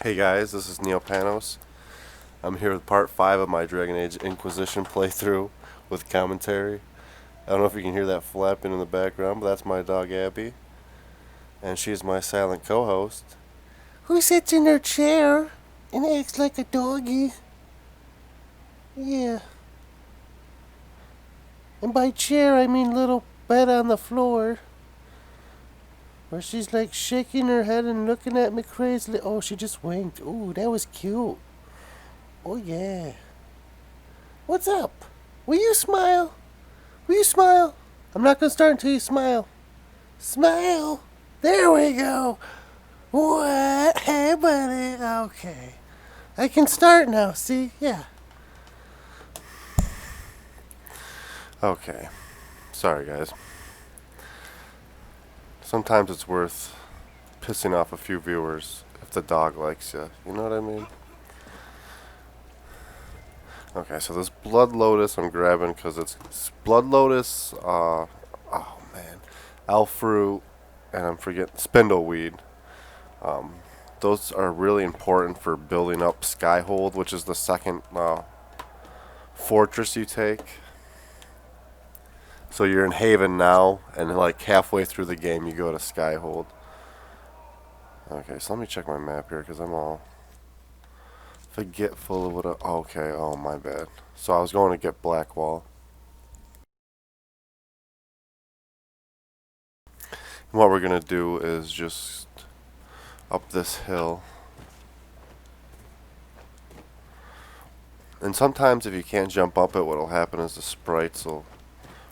Hey guys, this is Neopanos. I'm here with part 5 of my Dragon Age Inquisition playthrough with commentary. I don't know if you can hear that flapping in the background, but that's my dog Abby. And she's my silent co-host. Who sits in her chair and acts like a doggy? Yeah. And by chair I mean little bed on the floor. Where she's like shaking her head and looking at me crazily. Oh, she just winked. Ooh, that was cute. Oh yeah. What's up? Will you smile? Will you smile? I'm not gonna start until you smile. Smile. There we go. What? Hey, buddy. Okay. I can start now. See? Yeah. Okay. Sorry, guys. Sometimes it's worth pissing off a few viewers if the dog likes you. You know what I mean? Okay, so this Blood Lotus I'm grabbing because it's Blood Lotus, oh man, Elf Fruit, and I'm forgetting Spindleweed. Those are really important for building up Skyhold, which is the second fortress you take. So you're in Haven now, and like halfway through the game you go to Skyhold. Okay, so let me check my map here because I'm all forgetful of what okay, oh my bad. So I was going to get Blackwall. And what we're going to do is just up this hill. And sometimes if you can't jump up it, what'll happen is the sprites will,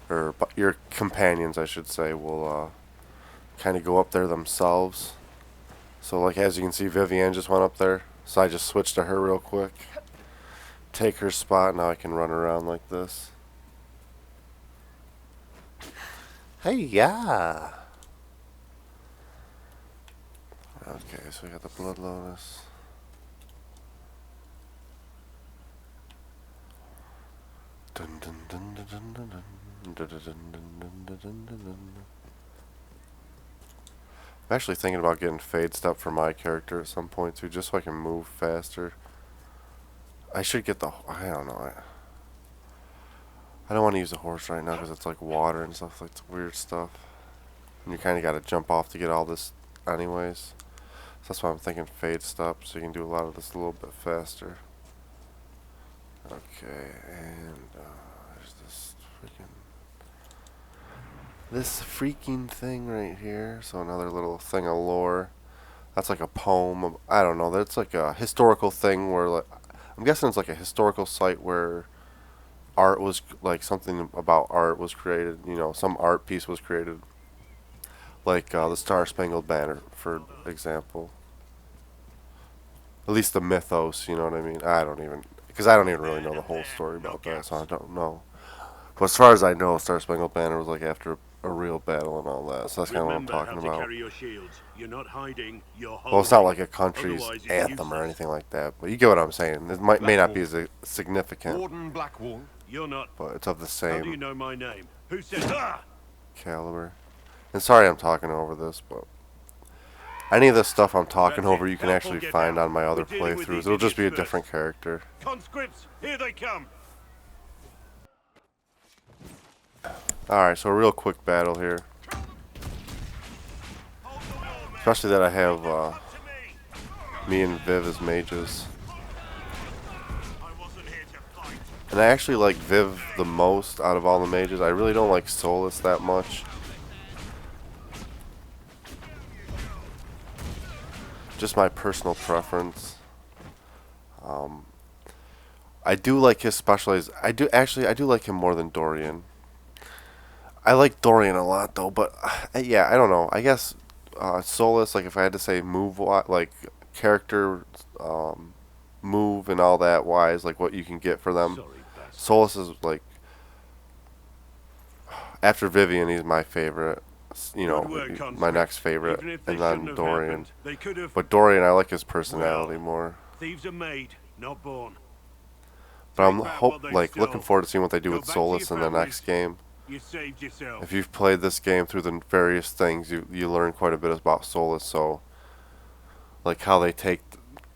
or your companions I should say, will kind of go up there themselves. So like as you can see, Vivienne just went up there. So I just switched to her real quick. Take her spot, now I can run around like this. Hey, yeah. Okay, so we got the Blood Lotus. Dun dun dun dun dun dun dun dun dun dun dun dun dun. I'm actually thinking about getting Fade Step for my character at some point too, just so I can move faster. I should get the, I don't know. I don't want to use the horse right now because it's like water and stuff, like weird stuff. And you kind of got to jump off to get all this anyways. So that's why I'm thinking Fade Step, so you can do a lot of this a little bit faster. Okay, and there's this freaking thing right here. So another little thing of lore. That's like a poem. I don't know. That's like a historical thing where, like, I'm guessing it's like a historical site where art was, like something about art was created. You know, some art piece was created. Like the Star Spangled Banner, for example. At least the mythos, you know what I mean? I don't even really know the whole story about that, so I don't know. But as far as I know, Star Spangled Banner was like after a real battle and all that, so that's kind of what I'm talking about. Well, it's not like a country's anthem or anything like that, but you get what I'm saying. It may not be as significant, but it's of the same caliber. And sorry I'm talking over this, but any of this stuff I'm talking over you can actually find on my other playthroughs. It'll just be a different character. Conscripts, here they come. Alright, so a real quick battle here. Especially that I have me and Viv as mages. And I actually like Viv the most out of all the mages. I really don't like Solus that much. Just my personal preference. I do like his specialized. I do like him more than Dorian. I like Dorian a lot though, but yeah, I don't know. I guess Solus, like if I had to say move, like character move and all that wise, like what you can get for them. Solus is like, after Vivian, he's my favorite. You know, my next favorite, and then Dorian. But Dorian, I like his personality more. Thieves are made, not born. But I'm looking forward to seeing what they do with Solus in the next game. You saved yourself. If you've played this game through the various things, you learn quite a bit about Solus. So, like how they take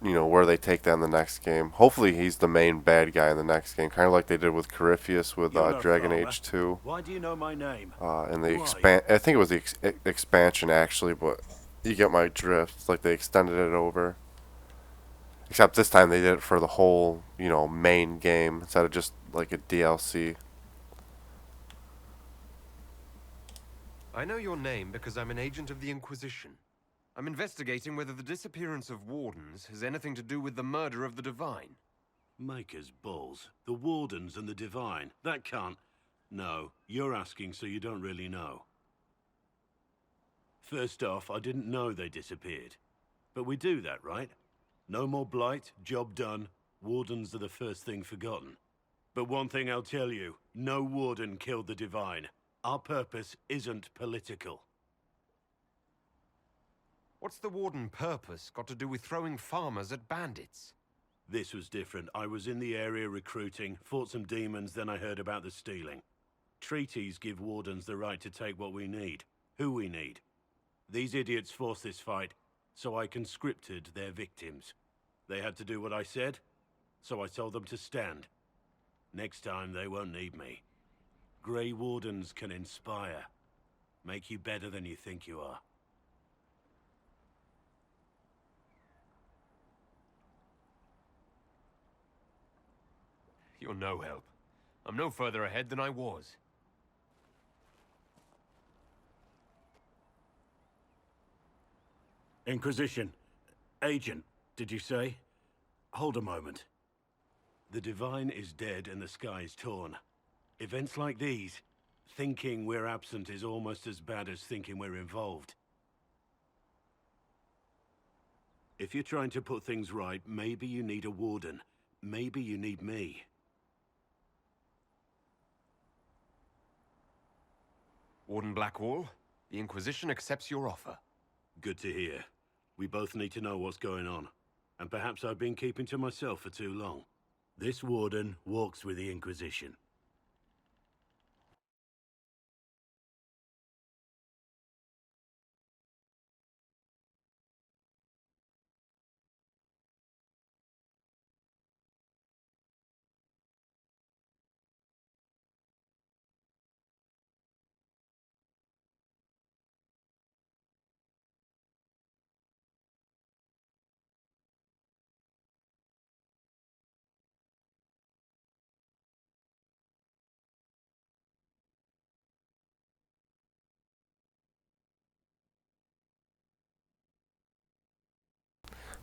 where they take that in the next game. Hopefully he's the main bad guy in the next game, kind of like they did with Corypheus with You're no Dragon farmer. Age 2. Why do you know my name? And the Who are you? I think it was the expansion actually, but you get my drift. It's like they extended it over. Except this time they did it for the whole, main game instead of just like a DLC. I know your name because I'm an agent of the Inquisition. I'm investigating whether the disappearance of wardens has anything to do with the murder of the Divine. Maker's balls. The Wardens and the Divine. That can't... No, you're asking so you don't really know. First off, I didn't know they disappeared. But we do that, right? No more blight, job done. Wardens are the first thing forgotten. But one thing I'll tell you, no Warden killed the Divine. Our purpose isn't political. What's the Warden purpose got to do with throwing farmers at bandits? This was different. I was in the area recruiting, fought some demons, then I heard about the stealing. Treaties give Wardens the right to take what we need, who we need. These idiots forced this fight, so I conscripted their victims. They had to do what I said, so I told them to stand. Next time they won't need me. Grey Wardens can inspire, make you better than you think you are. You're no help. I'm no further ahead than I was. Inquisition. Agent, did you say? Hold a moment. The Divine is dead and the sky is torn. Events like these, thinking we're absent is almost as bad as thinking we're involved. If you're trying to put things right, maybe you need a Warden. Maybe you need me. Warden Blackwall, the Inquisition accepts your offer. Good to hear. We both need to know what's going on. And perhaps I've been keeping to myself for too long. This Warden walks with the Inquisition.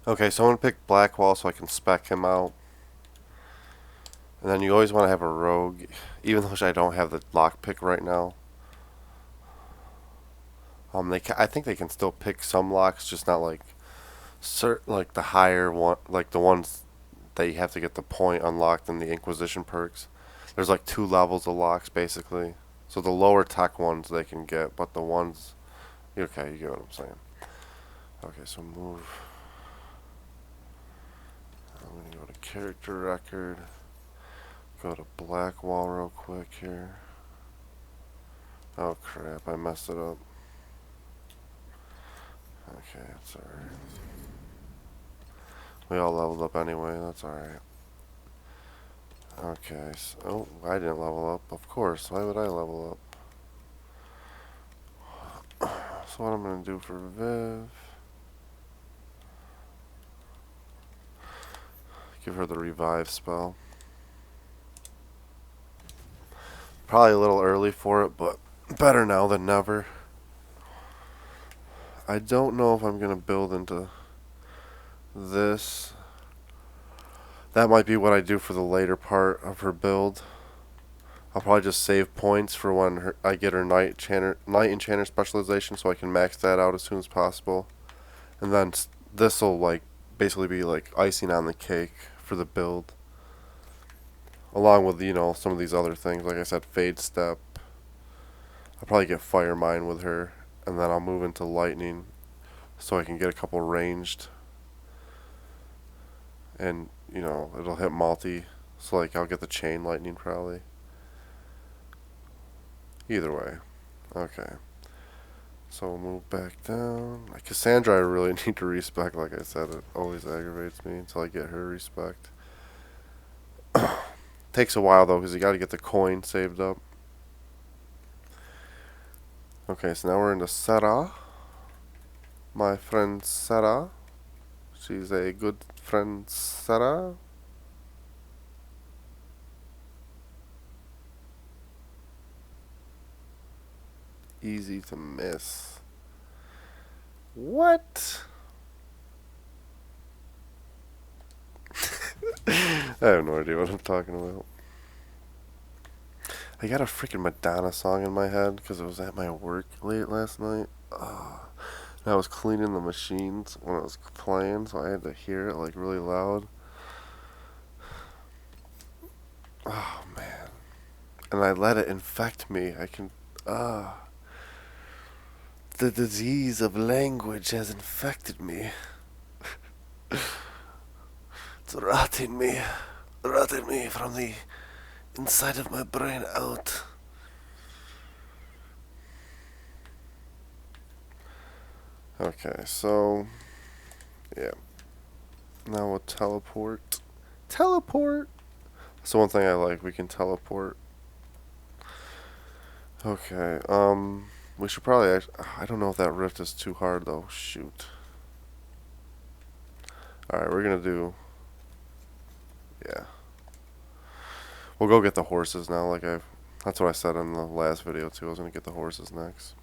Okay, so I'm going to pick Blackwall so I can spec him out. And then you always want to have a rogue, even though I don't have the lockpick right now. I think they can still pick some locks, just not like like the higher one, like the ones that you have to get the point unlocked in the Inquisition perks. There's like 2 levels of locks basically. So the lower tech ones they can get, but the ones, okay, you get what I'm saying. Okay, so move. I'm gonna go to character record. Go to Blackwall real quick here. Oh crap, I messed it up. Okay, that's alright. We all leveled up anyway, that's alright. Okay, so, oh, I didn't level up. Of course, why would I level up? So what I'm gonna do for Viv, give her the revive spell. Probably a little early for it, but better now than never. I don't know if I'm gonna build into this. That might be what I do for the later part of her build. I'll probably just save points for when I get her Night Enchanter specialization, so I can max that out as soon as possible. And then this will like basically be like icing on the cake for the build, along with some of these other things. Like I said, Fade Step. I'll probably get Fire Mine with her, and then I'll move into Lightning, so I can get a couple ranged. And it'll hit multi, so like I'll get the Chain Lightning probably. Either way. Okay. So we'll move back down. Like Cassandra, I really need to respec. Like I said, it always aggravates me until I get her respect. Takes a while though, because you got to get the coin saved up. Okay, so now we're into Sarah. My friend Sarah. She's a good friend, Sarah. Easy to miss. What? I have no idea what I'm talking about. I got a freaking Madonna song in my head because it was at my work late last night. And I was cleaning the machines when it was playing, so I had to hear it like really loud. Oh man. And I let it infect me. The disease of language has infected me. It's rotting me from the inside of my brain out. Okay, so yeah. Now we'll teleport. Teleport! That's the one thing I like, we can teleport. Okay, we should probably I don't know if that rift is too hard though. Shoot. Alright, we're gonna do, yeah. We'll go get the horses now, that's what I said in the last video too. I was gonna get the horses next.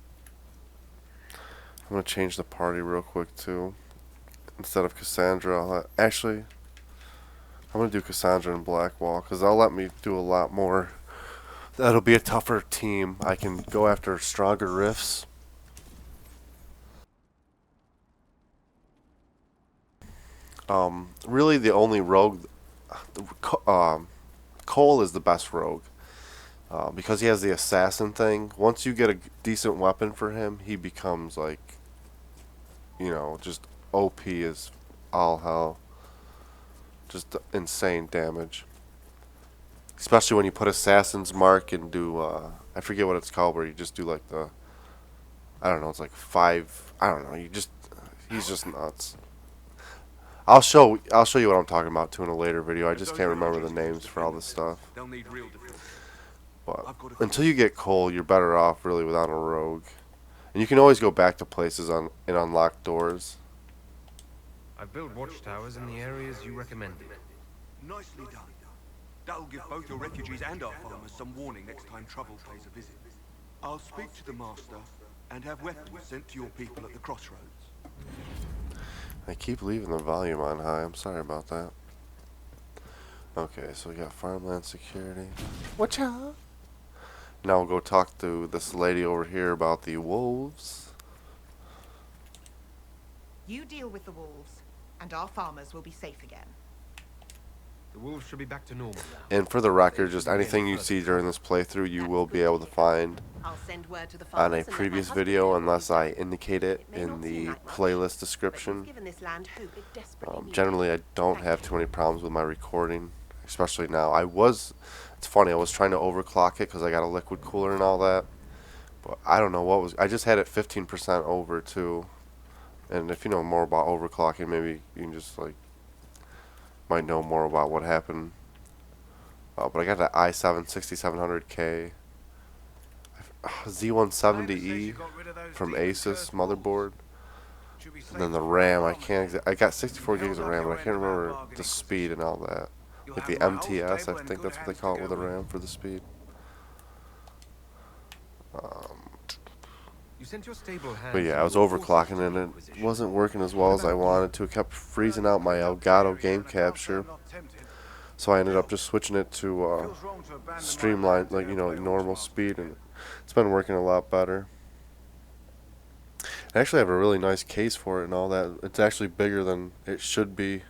I'm gonna change the party real quick too. Instead of Cassandra, actually, I'm gonna do Cassandra and Blackwall because they'll let me do a lot more. That'll be a tougher team. I can go after stronger rifts. Really the only rogue, Cole is the best rogue. Because he has the assassin thing. Once you get a decent weapon for him, he becomes like, just OP as all hell. Just insane damage. Especially when you put Assassin's Mark and do, I forget what it's called, where you just do like I don't know, it's like 5, I don't know, he's just nuts. I'll show you what I'm talking about too in a later video. I just can't remember the names for all this stuff. But until you get Cole, you're better off really without a rogue. And you can always go back to places and unlock doors. I've built watchtowers in the areas you recommended. Nicely done. That'll give both your refugees and our farmers some warning next time trouble pays a visit. I'll speak to the master and have weapons sent to your people at the crossroads. I keep leaving the volume on high. I'm sorry about that. Okay, so we got farmland security. Watch out! Now we'll go talk to this lady over here about the wolves. You deal with the wolves, and our farmers will be safe again. The wolves should be back to normal now. And for the record, just anything you see during this playthrough, you will be able to find I'll send word to the on farmers a and let my previous husband video know. unless I indicate it It may in not the seem like much, playlist but description. you've given this land hope it desperately needs. Generally, I don't Thank have you. too many problems with my recording, especially now. It's funny, I was trying to overclock it because I got a liquid cooler and all that. But I don't know I just had it 15% over too. And if you know more about overclocking, maybe you can just might know more about what happened. But I got that i7 6700K Z170E from Asus motherboard. And then the RAM, I got 64 gigs of RAM, but I can't remember the speed and all that. Like the MTS, I think that's what they call it with the RAM for the speed. You sent your stable hands But yeah, I was to your forces overclocking to and the it Inquisition. wasn't working as well as I wanted to. It kept freezing out my Elgato game capture. So I ended up just switching it to streamlined, normal speed, and it's been working a lot better. I actually have a really nice case for it and all that. It's actually bigger than it should be.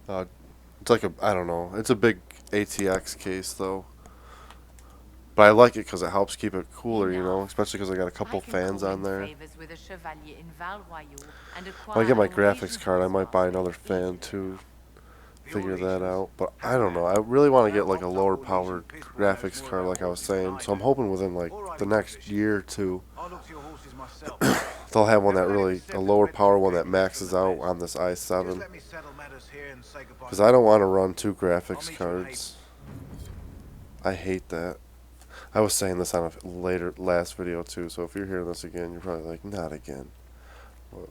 It's like I don't know, it's a big ATX case though. But I like it because it helps keep it cooler, especially because I got a couple fans on there. When I get my graphics card, I might buy another fan too. figure that out. But I don't know. I really want to get like a lower powered graphics card, like I was saying. So I'm hoping within like the next year or two, I'll look to your horses myself. they'll have one that really a lower power one that maxes out on this Just i7. let me settle matters here and say goodbye. Because I don't want to run two graphics cards. I hate that. I was saying this on a last video too, so if you're hearing this again, you're probably like, not again. But,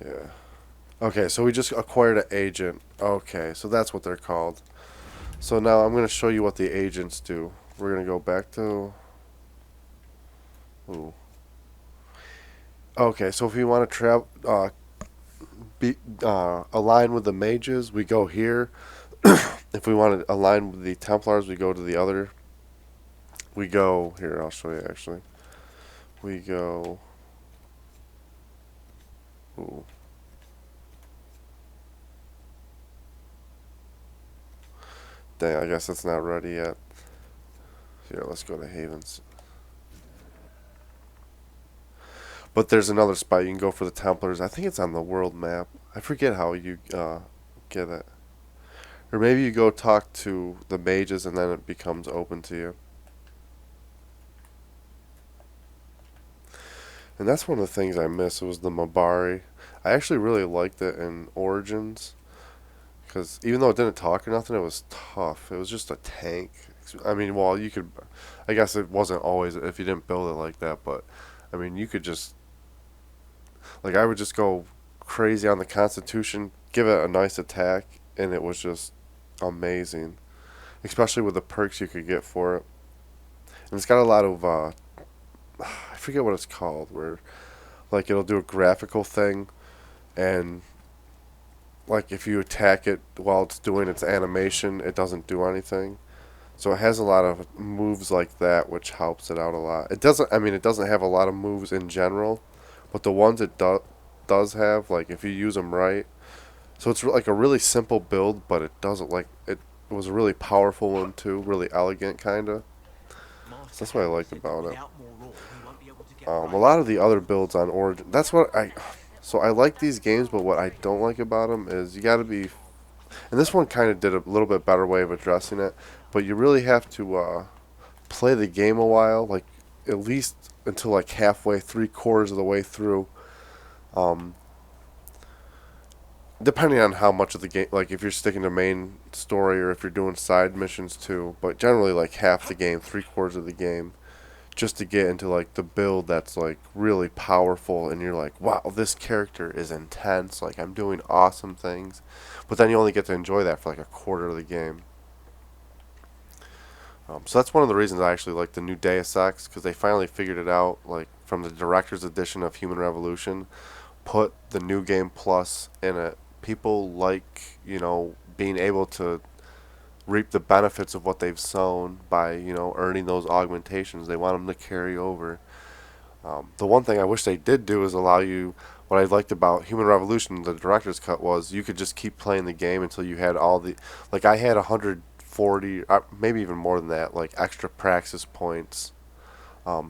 yeah. Okay, so we just acquired an agent. Okay, so that's what they're called. So now I'm going to show you what the agents do. We're going to go back to... Ooh. Okay, so if you want to travel... align with the mages, we go here. If we want to align with the Templars, we go to the other. We go here. I'll show you actually. We go. Ooh. Dang, I guess it's not ready yet. Here, let's go to Havens. But there's another spot you can go for the Templars. I think it's on the world map. I forget how you get it. Or maybe you go talk to the mages and then it becomes open to you. And that's one of the things I miss. It was the Mabari. I actually really liked it in Origins. Because even though it didn't talk or nothing, it was tough. It was just a tank. I mean, well, you could... I guess it wasn't always if you didn't build it like that. But, I mean, you could just... Like, I would just go crazy on the Constitution, give it a nice attack, and it was just amazing. Especially with the perks you could get for it. And it's got a lot of... I forget what it's called, where like it'll do a graphical thing, and like if you attack it while it's doing its animation, it doesn't do anything. So it has a lot of moves like that, which helps it out a lot. It doesn't, I mean, it doesn't have a lot of moves in general, but the ones it does have, like if you use them right, so it's like a really simple build, but it doesn't like it was a really powerful one too, really elegant kinda. So that's what I liked about it. A lot of the other builds on Origin, that's what so I like these games, but what I don't like about them is you got to be, and this one kind of did a little bit better way of addressing it, but you really have to play the game a while, like at least until like halfway, 3/4 of the way through, depending on how much of the game, like if you're sticking to main story or if you're doing side missions too, but generally like half the game, 3/4 of the game, just to get into like the build that's like really powerful and you're like, wow, this character is intense, like I'm doing awesome things, but then you only get to enjoy that for like 1/4 of the game. So that's one of the reasons I actually like the new Deus Ex, because they finally figured it out, like from the director's edition of Human Revolution, put the new game plus in it. People like, you know, being able to reap the benefits of what they've sown by, you know, earning those augmentations. They want them to carry over. The one thing I wish they did do is allow you, what I liked about Human Revolution, the director's cut, was you could just keep playing the game until you had all the, like I had 140, maybe even more than that, like extra praxis points,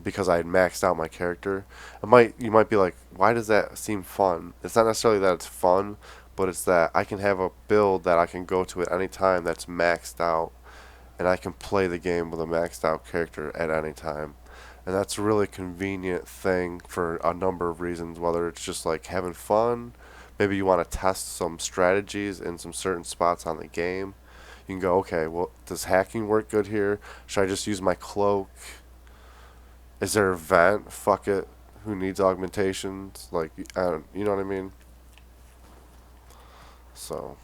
because I had maxed out my character. You might be like, why does that seem fun? It's not necessarily that it's fun, but it's that I can have a build that I can go to at any time that's maxed out, and I can play the game with a maxed out character at any time. And that's a really convenient thing for a number of reasons, whether it's just like having fun, maybe you want to test some strategies in some certain spots on the game. You can go, okay, well, does hacking work good here? Should I just use my cloak? Is there a vent? Fuck it. Who needs augmentations? Like, you know what I mean? So,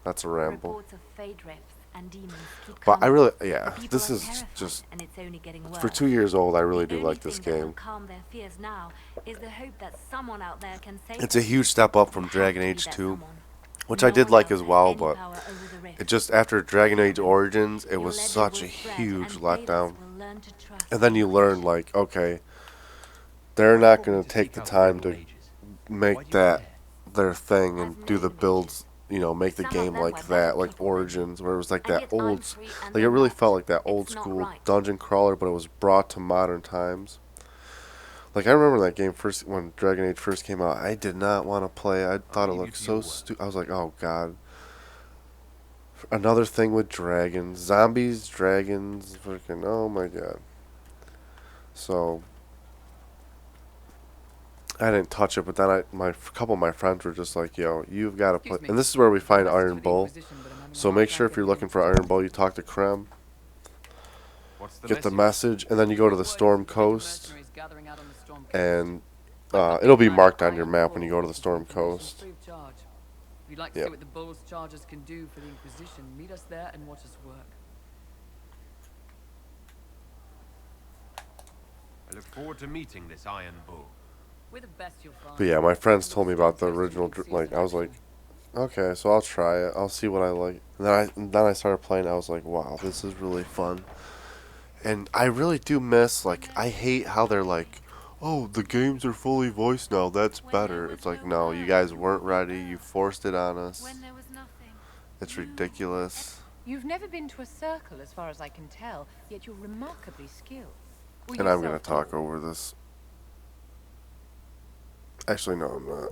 that's a ramble. Reports of fade rifts and demons keep But I coming. really, The yeah, people this are is terrified, just, and it's only getting for worse. 2 years old, I really The do only like this thing that will game. calm their fears now is the hope that someone out there can save It's a them. huge step up from It has Dragon to be Age that 2, someone. which No I did one like else as has well, any but power over the rift. it just, after Dragon Age Origins, it Your was legend such a will spread, huge and letdown. players will learn to trust And then you the learn, like, okay, they're not going to take the time to make that their thing and do the builds, you know, make the Some of game them like were that, better like people than Origins, where it was like And that yet I'm old, free and like it they're really not. felt like that old It's not school right. dungeon crawler, but it was brought to modern times. Like, I remember that game first, when Dragon Age first came out, I did not want to play. I thought it leave you looked to so your work. stupid. I was like, oh god. Another thing with dragons. Zombies, dragons, freaking, oh my god. So, I didn't touch it, but then a couple of my friends were just like, yo, you've got to Excuse put, me. and this is where we find Message Iron for the Bull. Inquisition, but I'm having a So hard make time sure if you're getting looking for anyone to Iron Bull, you talk to Krem, What's the get the message? message, and then you go to the Word Storm is a band of Coast, mercenaries gathering out on the Storm Coast. and I've got it'll be the marked on your Iron map when you Bull go to the for Storm information Coast. free of charge. If you'd like to Yep. see what the Bull's chargers can do for the Inquisition, meet us there and watch us work. I look forward to meeting this Iron Bull. We're the best you'll find. But yeah, my friends told me about the Storm Coast, original, you can see us like, in I was like, action. okay, so I'll try it. I'll see what I like. And then I started playing. I was like, wow, this is really fun. And I really do miss, like, I hate how they're like, oh, the games are fully voiced now. That's better. It's like, no, you guys weren't ready. You forced it on us. When there was nothing. It's ridiculous. You've never been to a circle, as far as I can tell, yet you're remarkably skilled. Were And you I'm gonna talk self-taught? over this. Actually, no, I'm not.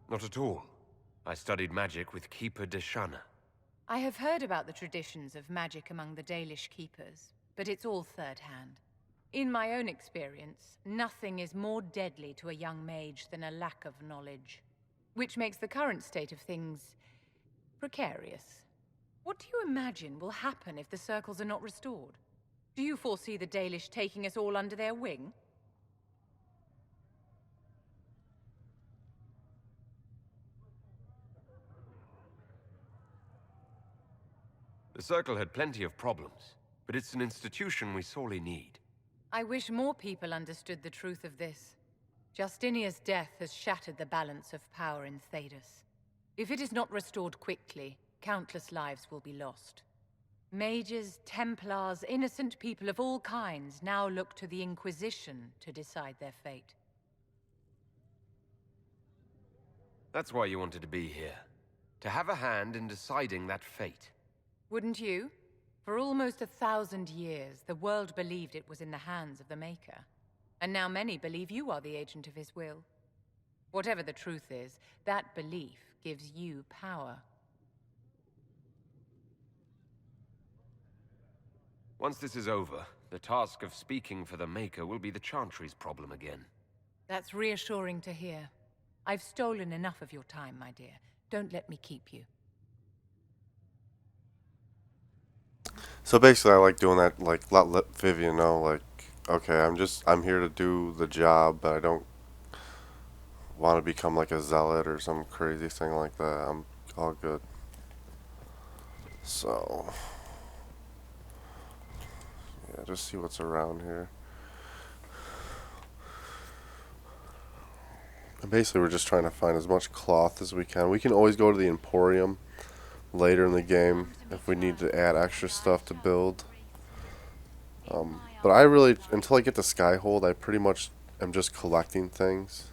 Not at all. I studied magic with Keeper Deshana. I have heard about the traditions of magic among the Dalish keepers, but it's all third-hand. In my own experience, nothing is more deadly to a young mage than a lack of knowledge, which makes the current state of things precarious. What do you imagine will happen if the circles are not restored? Do you foresee the Dalish taking us all under their wing? The Circle had plenty of problems, but it's an institution we sorely need. I wish more people understood the truth of this. Justinia's death has shattered the balance of power in Thedas. If it is not restored quickly, countless lives will be lost. Mages, Templars, innocent people of all kinds now look to the Inquisition to decide their fate. That's why you wanted to be here. To have a hand in deciding that fate. Wouldn't you? For almost 1,000 years, the world believed it was in the hands of the Maker. And now many believe you are the agent of his will. Whatever the truth is, that belief gives you power. Once this is over, the task of speaking for the Maker will be the Chantry's problem again. That's reassuring to hear. I've stolen enough of your time, my dear. Don't let me keep you. So basically, I like doing that, like, let Vivian know, like, okay, I'm here to do the job, but I don't want to become like a zealot or some crazy thing like that. I'm all good. So, yeah, just see what's around here. And basically, we're just trying to find as much cloth as we can. We can always go to the Emporium later in the game if we need to add extra stuff to build. But I really, until I get to Skyhold, I pretty much am just collecting things.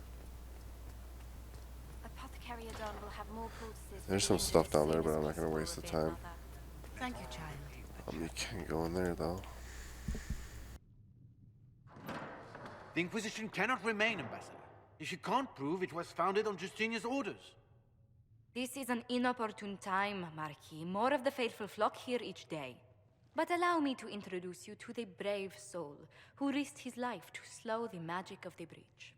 Apothecary Adon will have more poultices for There's the some end stuff as down soon there, as but I'm we not going to explore waste the their time. mother. Thank you, child. You can't go in there, though. The Inquisition cannot remain, Ambassador, if you can't prove it was founded on Justinia's orders. This is an inopportune time, Marquis. More of the faithful flock here each day. But allow me to introduce you to the brave soul who risked his life to slow the magic of the breach.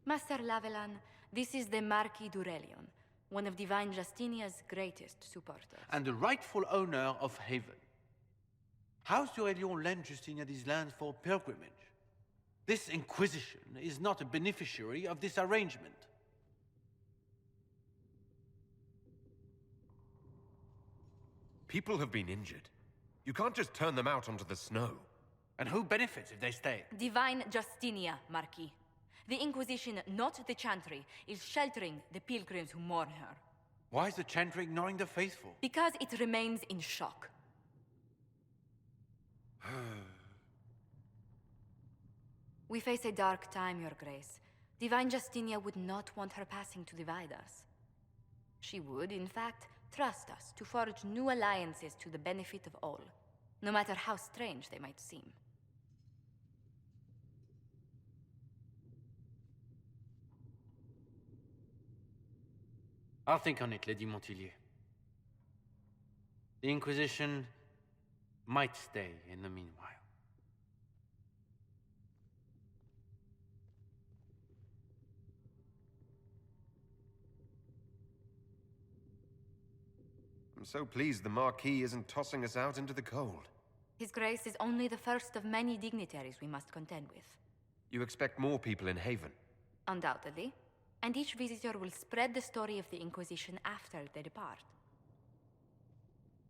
Master Lavelan, this is the Marquis d'Aurelion, one of Divine Justinia's greatest supporters. And the rightful owner of Haven. House d'Aurelion lent Justinia these lands for pilgrimage. This Inquisition is not a beneficiary of this arrangement. People have been injured. You can't just turn them out onto the snow. And who benefits if they stay? Divine Justinia, Marquis. The Inquisition, not the Chantry, is sheltering the pilgrims who mourn her. Why is the Chantry ignoring the faithful? Because it remains in shock. We face a dark time, Your Grace. Divine Justinia would not want her passing to divide us. She would, in fact, trust us to forge new alliances to the benefit of all. no matter how strange they might seem. I'll think on it, Lady Montilyet. The Inquisition might stay in the meanwhile. I'm so pleased the Marquis isn't tossing us out into the cold. His Grace is only the first of many dignitaries we must contend with. You expect more people in Haven? Undoubtedly. And each visitor will spread the story of the Inquisition after they depart.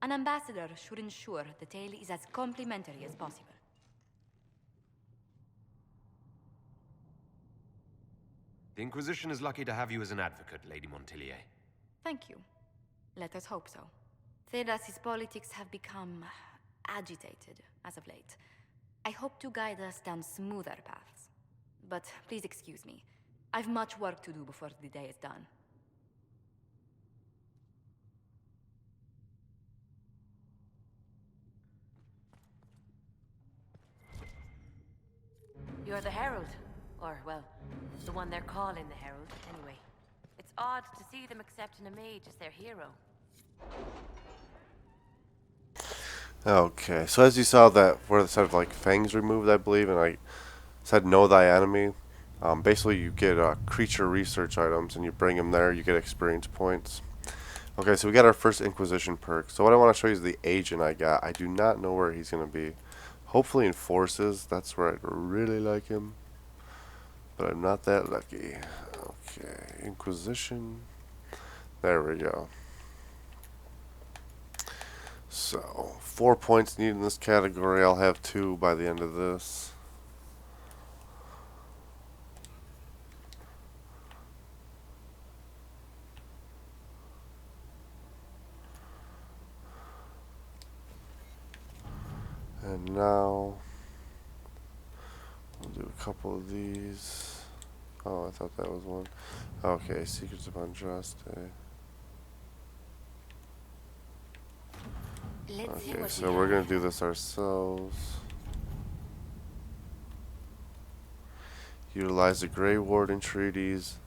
An ambassador should ensure the tale is as complimentary as possible. The Inquisition is lucky to have you as an advocate, Lady Montilyet. Thank you. Let us hope so. Thedas's politics have become agitated as of late. I hope to guide us down smoother paths. But please excuse me. I've much work to do before the day is done. You're the Herald. Or, well, the one they're calling the Herald, anyway. It's odd to see them accepting a mage as their hero. Okay, so as you saw that where it said like fangs removed, I believe, and I said know thy enemy. Basically, you get creature research items, and you bring them there. You get experience points. Okay, so we got our first Inquisition perk. So what I want to show you is the agent I got. I do not know where he's going to be. Hopefully in forces. That's where I'd really like him. But I'm not that lucky. Okay, Inquisition. There we go. So, 4 points needed in this category. I'll have 2 by the end of this. And now, we'll do a couple of these. Oh, I thought that was one. Okay, Secrets of Unjust. Okay, so we're going to do this ourselves. Utilize the Grey Warden treaties.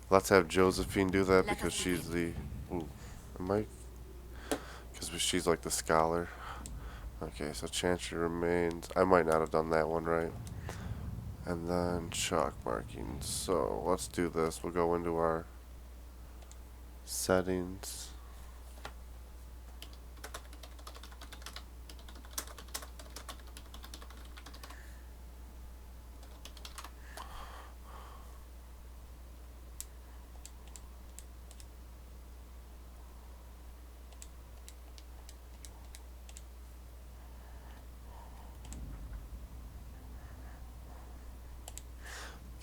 Let's have Josephine do that because she's the... Ooh, am I? Because she's like the scholar. Okay, so Chantry remains. I might not have done that one right. And then chalk markings. So let's do this. We'll go into our settings.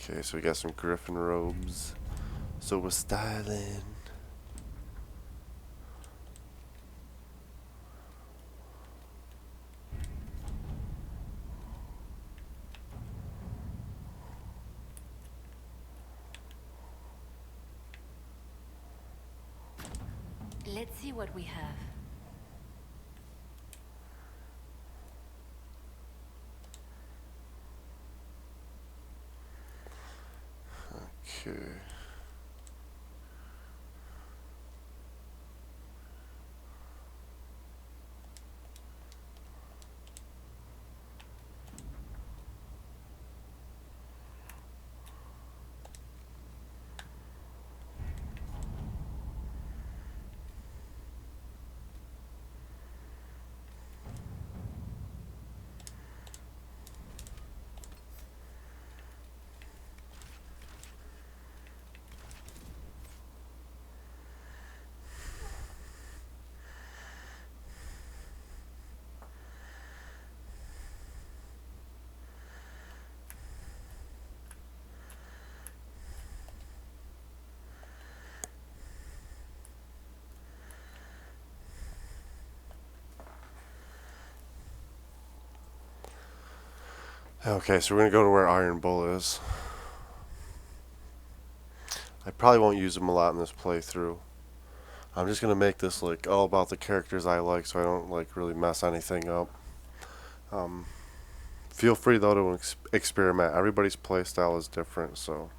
Okay, so we got some griffin robes. So we're styling. Let's see what we have. Okay. Okay, so we're going to go to where Iron Bull is. I probably won't use him a lot in this playthrough. I'm just going to make this like all about the characters I like so I don't like really mess anything up. Feel free though to experiment. Everybody's playstyle is different, so.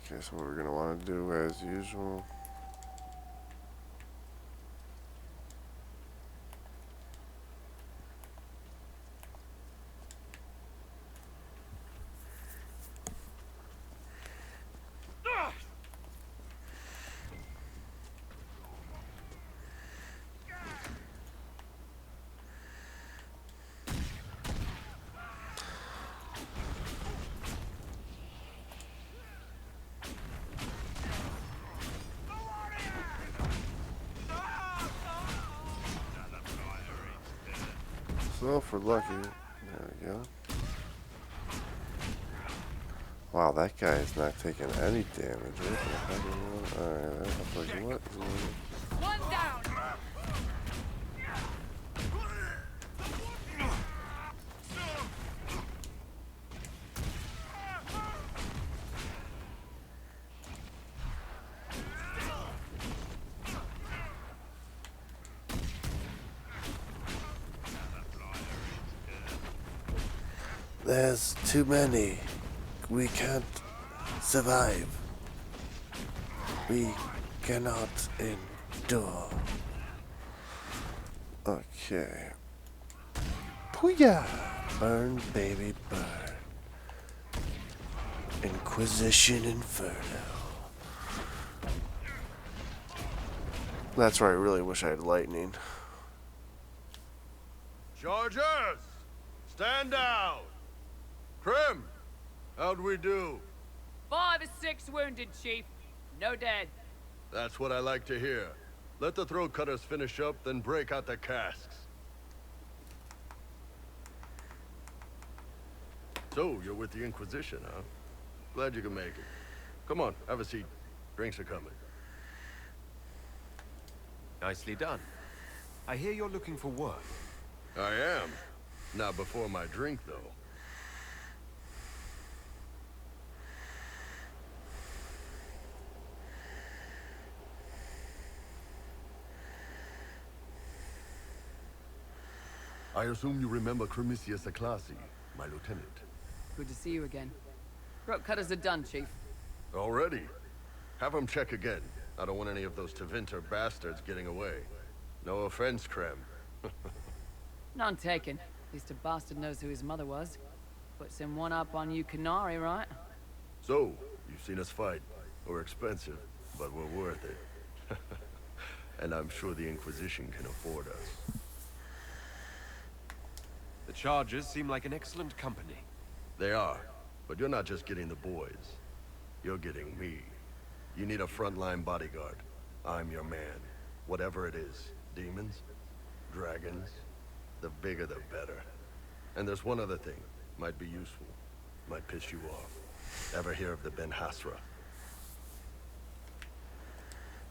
Okay, so what we're gonna want to do as usual. So if we're lucky, there we go. Wow, that guy is not taking any damage. Alright, I was like, what? One down! There's too many. We can't survive. We cannot endure. Okay. Pooyah! Burn, baby, burn. Inquisition Inferno. That's right, I really wish I had lightning. Chargers! Stand down! Krim! How'd we do? 5 or 6 wounded, Chief. No dead. That's what I like to hear. Let the throat cutters finish up, then break out the casks. So, you're with the Inquisition, huh? Glad you can make it. Come on, have a seat. Drinks are coming. Nicely done. I hear you're looking for work. I am. Not before my drink, though. I assume you remember Cremisius Aclasi, my lieutenant. Good to see you again. Throat cutters are done, Chief. Already? Have him check again. I don't want any of those Tevinter bastards getting away. No offense, Krem. None taken. At least a bastard knows who his mother was. Puts him one up on you Canary, right? So, you've seen us fight. We're expensive, but we're worth it. And I'm sure the Inquisition can afford us. The Chargers seem like an excellent company. They are, but you're not just getting the boys. You're getting me. You need a frontline bodyguard. I'm your man. Whatever it is. Demons? Dragons? The bigger the better. And there's one other thing. Might be useful. Might piss you off. Ever hear of the Ben Hasra?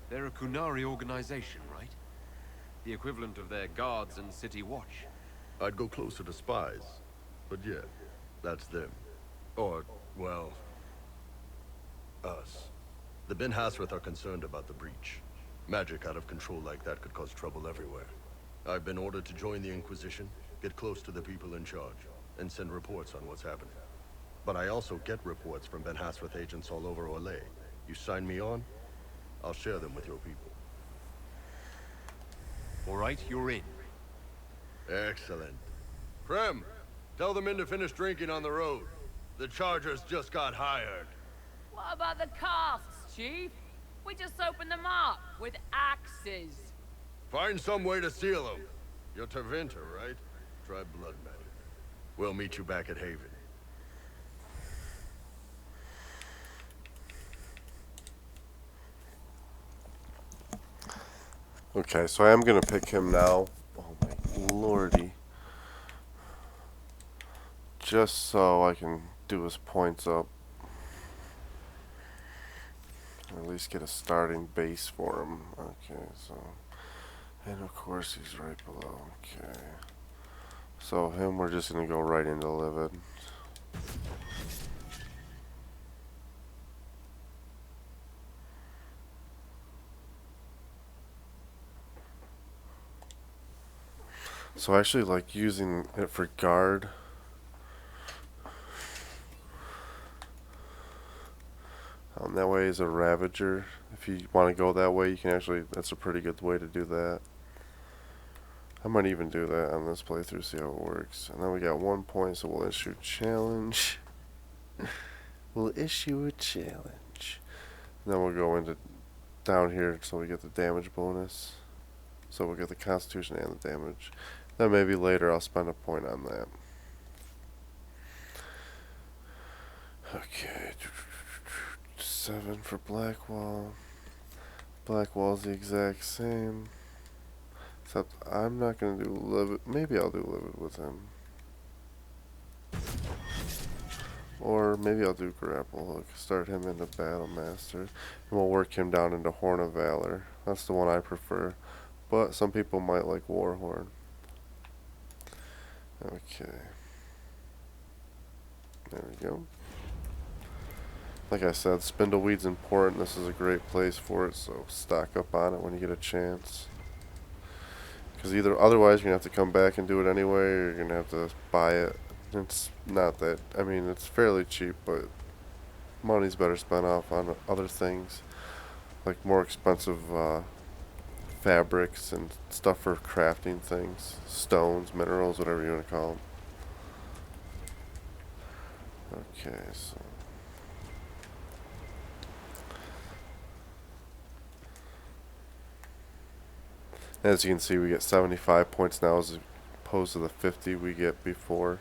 They're a Kunari organization, right? The equivalent of their guards and city watch. I'd go closer to spies. But yeah, that's them. Or, well, us. The Ben Hasrath are concerned about the breach. Magic out of control like that could cause trouble everywhere. I've been ordered to join the Inquisition, get close to the people in charge, and send reports on what's happening. But I also get reports from Ben Hasrath agents all over Orlais. You sign me on, I'll share them with your people. All right, you're in. Excellent. Krem, tell the men to finish drinking on the road. The Chargers just got hired. What about the casks, Chief? We just opened them up with axes. Find some way to seal them. You're Tevinter, right? Try blood magic. We'll meet you back at Haven. Okay, so I am gonna pick him now. Oh my lordy. Just so I can do his points up. Or at least get a starting base for him. Okay, so. And of course he's right below. Okay. So him, we're just gonna go right into Livid. So I actually like using it for guard. That way is a Ravager. If you want to go that way, you can actually, that's a pretty good way to do that. I might even do that on this playthrough, see how it works. And then we got 1 point, so we'll issue challenge. We'll issue a challenge. And then we'll go into down here so we get the damage bonus. So we'll get the constitution and the damage. Then maybe later I'll spend a point on that. Okay. 7 for Blackwall. Blackwall's the exact same. Except I'm not going to do Livid. Maybe I'll do Livid with him. Or maybe I'll do Grapple Hook. Start him into Battle Master. And we'll work him down into Horn of Valor. That's the one I prefer. But some people might like Warhorn. Okay. There we go. Like I said, Spindleweed's important. This is a great place for it, so stock up on it when you get a chance. Because otherwise you're going to have to come back and do it anyway, or you're going to have to buy it. It's not that, I mean, it's fairly cheap, but money's better spent off on other things. Like more expensive fabrics and stuff for crafting things. Stones, minerals, whatever you want to call them. Okay, so... As you can see, we get 75 points now as opposed to the 50 we get before.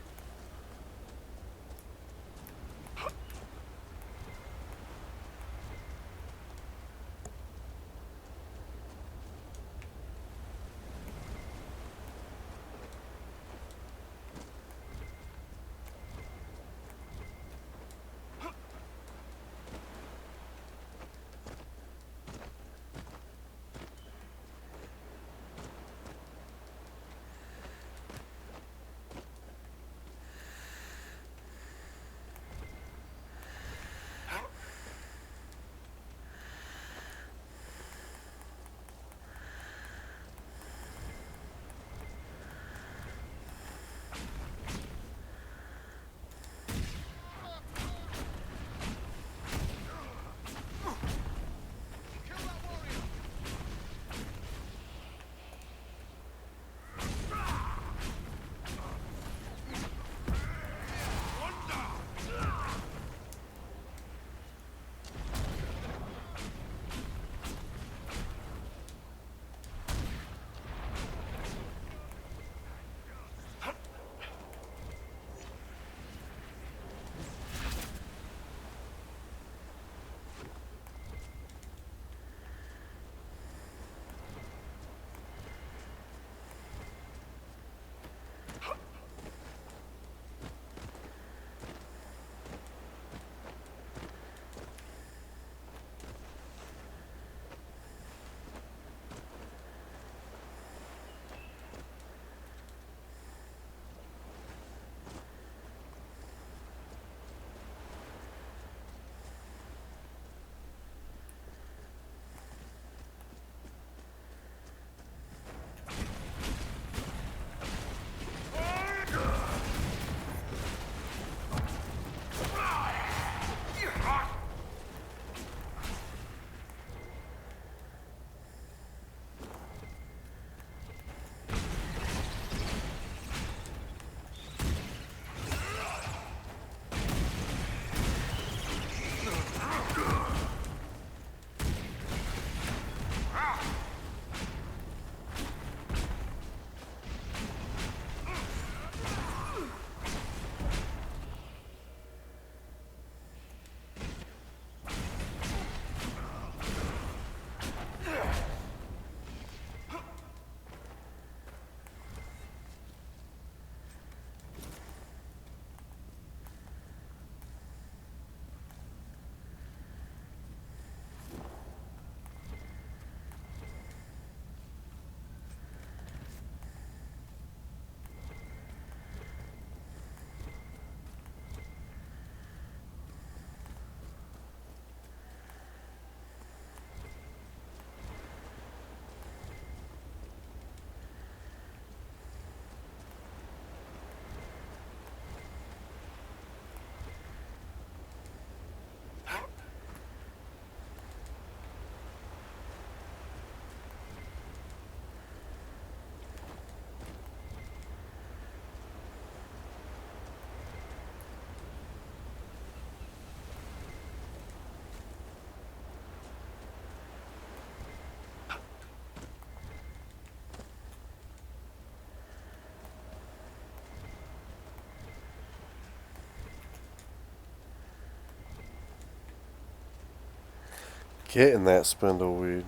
getting that spindleweed.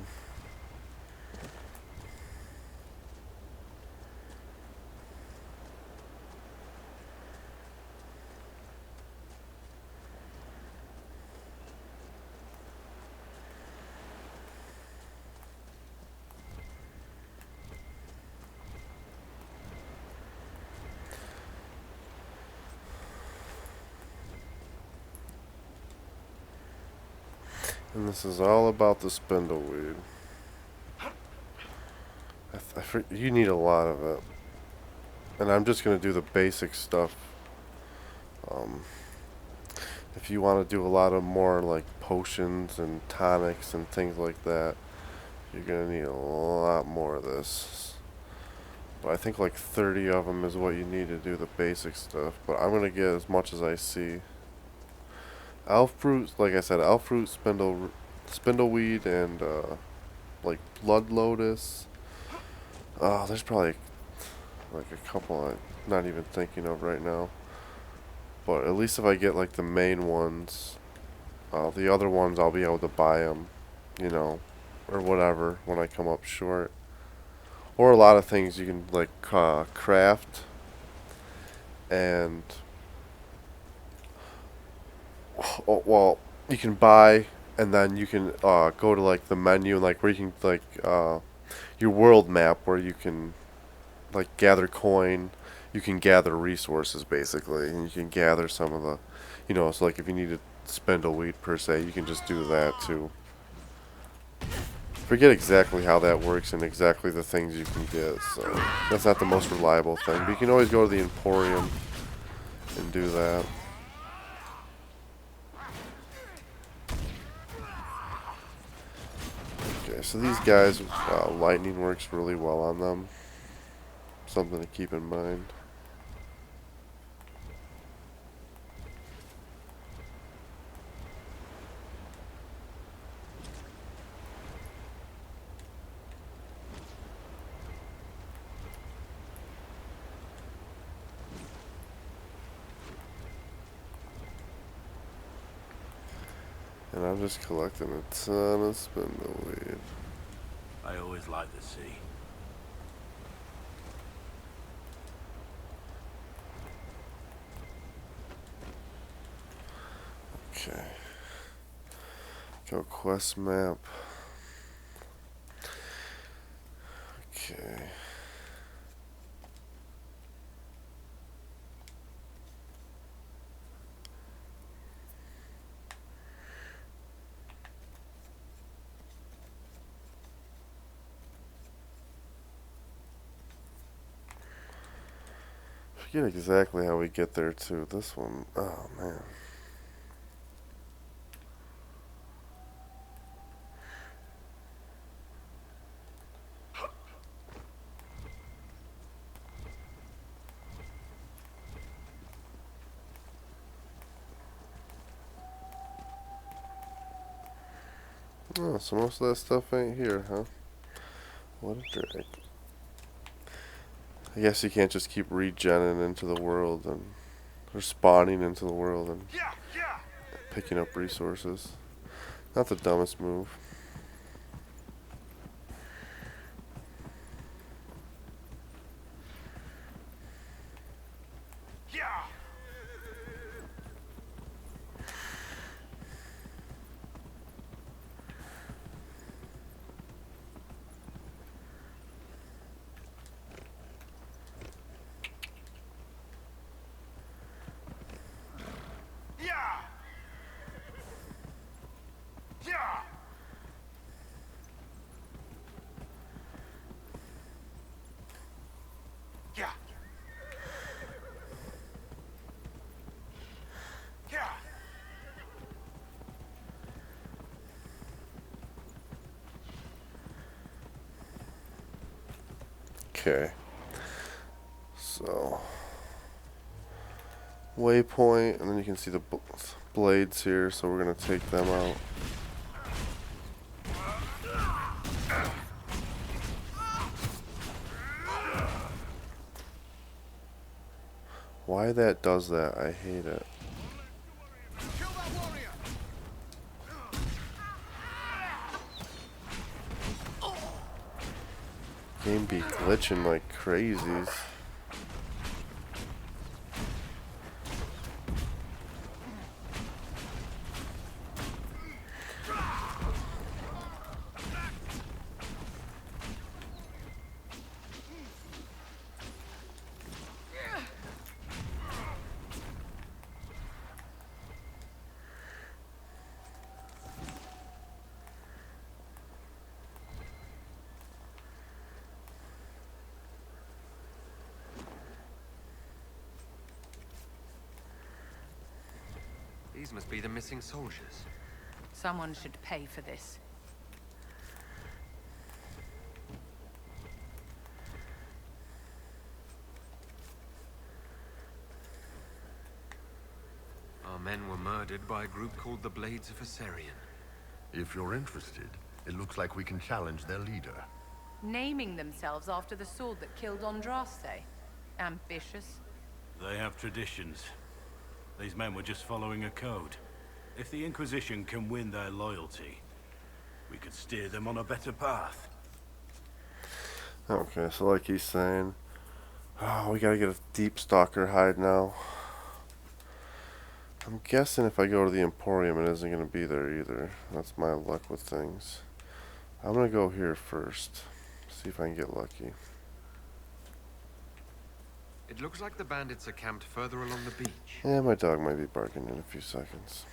And this is all about the spindleweed. You need a lot of it. And I'm just going to do the basic stuff. If you want to do a lot of more like potions and tonics and things like that, you're going to need a lot more of this. But I think like 30 of them is what you need to do the basic stuff. But I'm going to get as much as I see. Elf fruit, like I said, elf fruit, spindleweed, and like blood lotus. There's probably like a couple I'm not even thinking of right now. But at least if I get like the main ones, the other ones I'll be able to buy them, you know, or whatever when I come up short. Or a lot of things you can like craft, and well, you can buy, and then you can go to like the menu and like where you can like your world map where you can like gather coin. You can gather resources basically, and you can gather some of the, you know, so like if you need to spindleweed per se, you can just do that too. Forget exactly how that works and exactly the things you can get, so that's not the most reliable thing, but you can always go to the Emporium and do that. Okay, so these guys, lightning works really well on them. Something to keep in mind. And I'm just collecting a ton of spindleweed. I always like the sea. Okay. Go quest map. Okay. Forget exactly how we get there too. This one, oh man. Oh, so most of that stuff ain't here, huh? What a drag. I guess you can't just keep regenning into the world and or spawning into the world and picking up resources. Not the dumbest move. Okay. So waypoint, and then you can see the blades here, so we're gonna take them out. Why that does that, I hate it. Game be glitching like crazies. These must be the missing soldiers. Someone should pay for this. Our men were murdered by a group called the Blades of Assyrian. If you're interested, it looks like we can challenge their leader. Naming themselves after the sword that killed Andraste. Ambitious. They have traditions. These men were just following a code. If the Inquisition can win their loyalty, we could steer them on a better path. Okay, so like he's saying, oh, we gotta get a deep stalker hide now. I'm guessing if I go to the Emporium, it isn't gonna be there either. That's my luck with things. I'm gonna go here first. See if I can get lucky. It looks like the bandits are camped further along the beach. Yeah, my dog might be barking in a few seconds.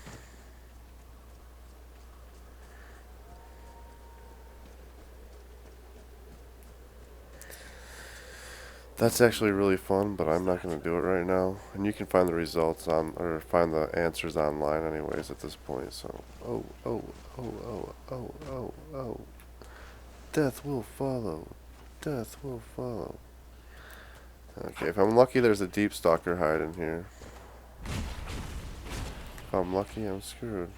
That's actually really fun, but I'm not going to do it right now. And you can find the results on, or find the answers online anyways at this point, so. Oh, oh, oh, oh, oh, oh, oh. Death will follow. Death will follow. Okay, if I'm lucky, there's a deep stalker hide in here. If I'm lucky, I'm screwed.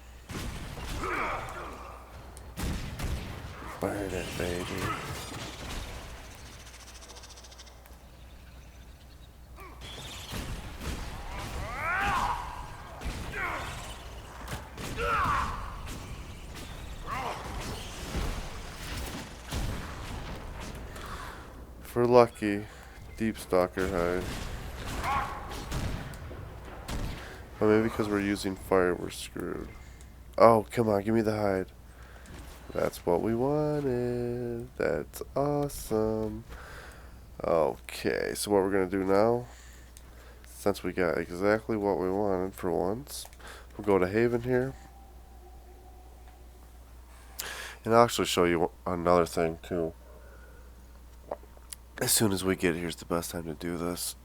Burn it, baby. If we're lucky, deep stalker hide. But maybe because we're using fire, we're screwed. Oh, come on, give me the hide. That's what we wanted. That's awesome. Okay, so what we're going to do now, since we got exactly what we wanted for once, we'll go to Haven here. And I'll actually show you another thing too. As soon as we get here's the best time to do this.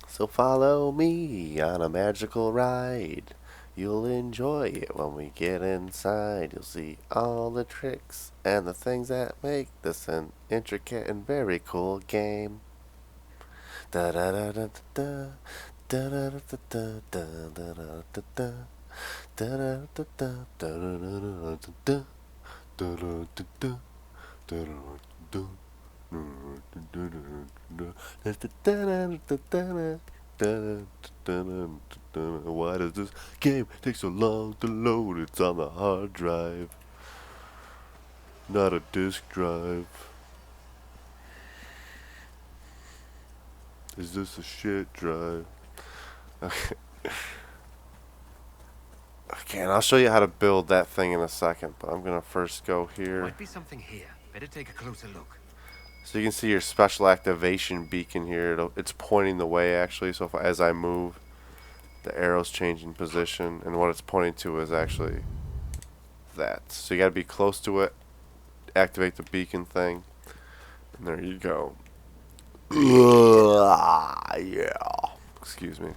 So follow me on a magical ride. You'll enjoy it when we get inside. You'll see all the tricks and the things that make this an intricate and very cool game. Da da da da da da da da da da da da da da. Da da da da da da da da da da. Why does this game take so long to load? It's on the hard drive, not a disk drive. Is this a shit drive? Okay. Okay, and I'll show you how to build that thing in a second, but I'm gonna first go here. Might be something here. Better take a closer look. So you can see your special activation beacon here. It's pointing the way actually. So as I move, the arrow's changing position, and what it's pointing to is actually that. So you got to be close to it. Activate the beacon thing, and there you go. Yeah. Excuse me.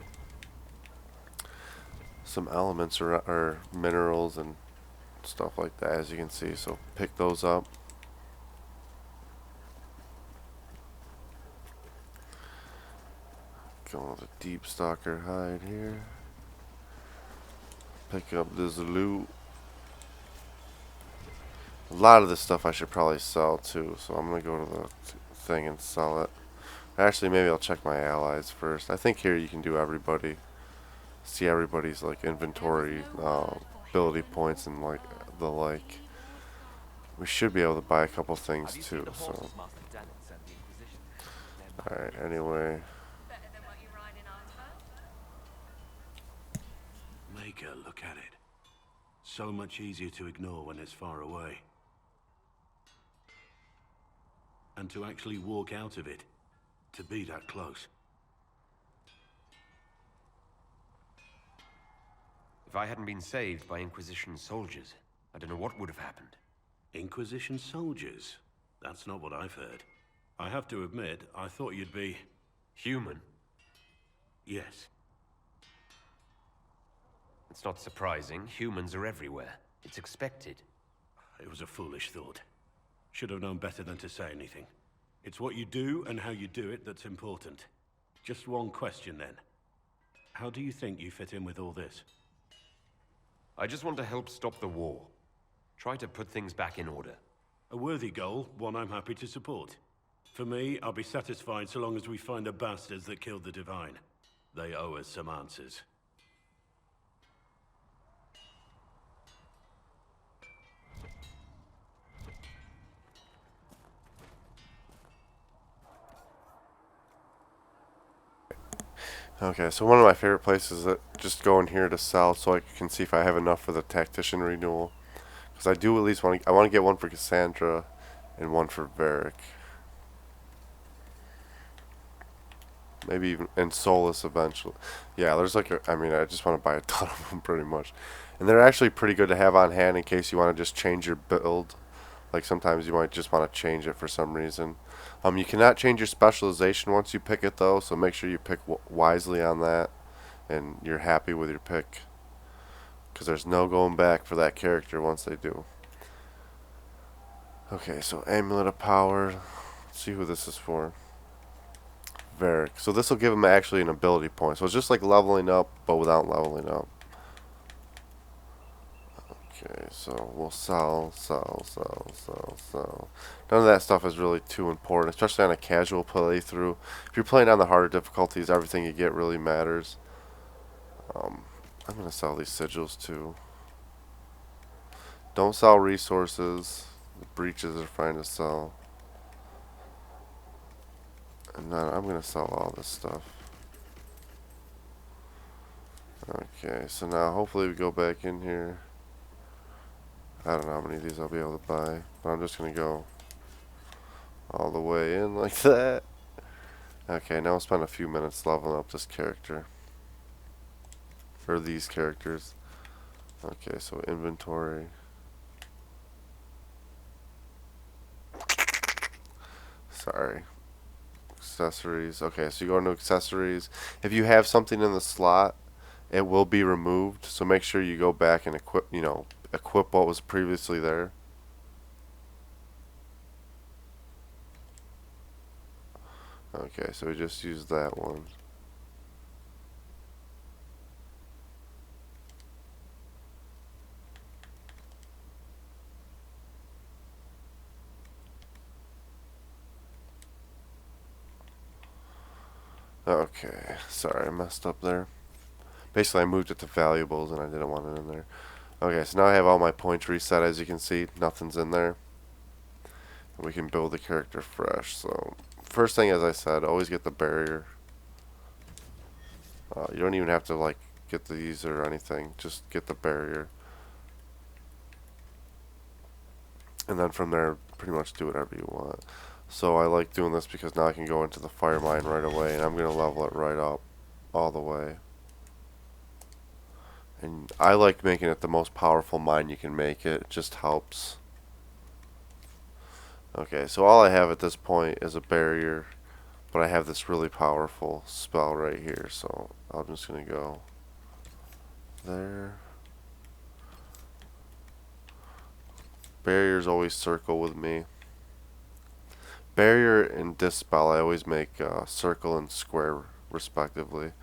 Some elements or minerals and stuff like that, as you can see. So pick those up. Going with a deep stalker hide here. Pick up this loot. A lot of this stuff I should probably sell too, so I'm gonna go to the thing and sell it. Actually, maybe I'll check my allies first. I think here you can do everybody. See everybody's like inventory, ability points and like the like. We should be able to buy a couple things too, so. Alright, anyway. Maker, look at it. So much easier to ignore when it's far away. And to actually walk out of it. To be that close. If I hadn't been saved by Inquisition soldiers, I don't know what would have happened. Inquisition soldiers? That's not what I've heard. I have to admit, I thought you'd be... human? Yes. It's not surprising. Humans are everywhere. It's expected. It was a foolish thought. Should have known better than to say anything. It's what you do and how you do it that's important. Just one question then. How do you think you fit in with all this? I just want to help stop the war. Try to put things back in order. A worthy goal, one I'm happy to support. For me, I'll be satisfied so long as we find the bastards that killed the Divine. They owe us some answers. Okay, so one of my favorite places that just go in here to sell so I can see if I have enough for the tactician renewal. Because I do at least want to, I want to get one for Cassandra and one for Varric. Maybe even, and Solus eventually. Yeah, there's like a, I mean, I just want to buy a ton of them pretty much. And they're actually pretty good to have on hand in case you want to just change your build. Like sometimes you might just want to change it for some reason. You cannot change your specialization once you pick it though, so make sure you pick wisely on that and you're happy with your pick. Because there's no going back for that character once they do. Okay, so Amulet of Power. Let's see who this is for. Varric. So this will give him actually an ability point. So it's just like leveling up, but without leveling up. Okay, so we'll sell. None of that stuff is really too important, especially on a casual playthrough. If you're playing on the harder difficulties, everything you get really matters. I'm going to sell these sigils too. Don't sell resources. The breaches are fine to sell. And then I'm going to sell all this stuff. Okay, so now hopefully we go back in here. I don't know how many of these I'll be able to buy, but I'm just going to go all the way in like that. Okay, now I'll spend a few minutes leveling up this character. Or these characters. Okay, so inventory. Sorry. Accessories. Okay, so you go into accessories. If you have something in the slot, it will be removed. So make sure you go back and equip, you know, equip what was previously there. Okay, so we just used that one. Okay, sorry, I messed up there. Basically, I moved it to valuables and I didn't want it in there. Okay, so now I have all my points reset. As you can see, nothing's in there. And we can build the character fresh. So, first thing, as I said, always get the barrier. You don't even have to, like, get these or anything. Just get the barrier. And then from there, pretty much do whatever you want. So I like doing this because now I can go into the fire mine right away, and I'm going to level it right up all the way. And I like making it the most powerful mine you can make it. It just helps. Okay, so all I have at this point is a barrier, but I have this really powerful spell right here, so I'm just going to go there. Barriers always circle with me. Barrier and dispel, I always make circle and square respectively.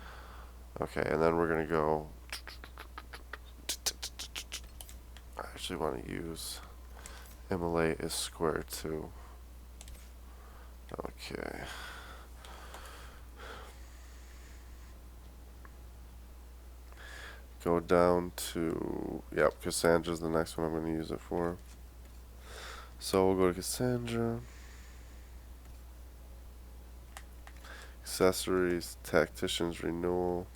Okay, and then we're gonna go. I actually want to use immolate is square too. Okay. Go down to, yep, Cassandra's the next one I'm going to use it for. So we'll go to Cassandra. Accessories, Tactician's Renewal.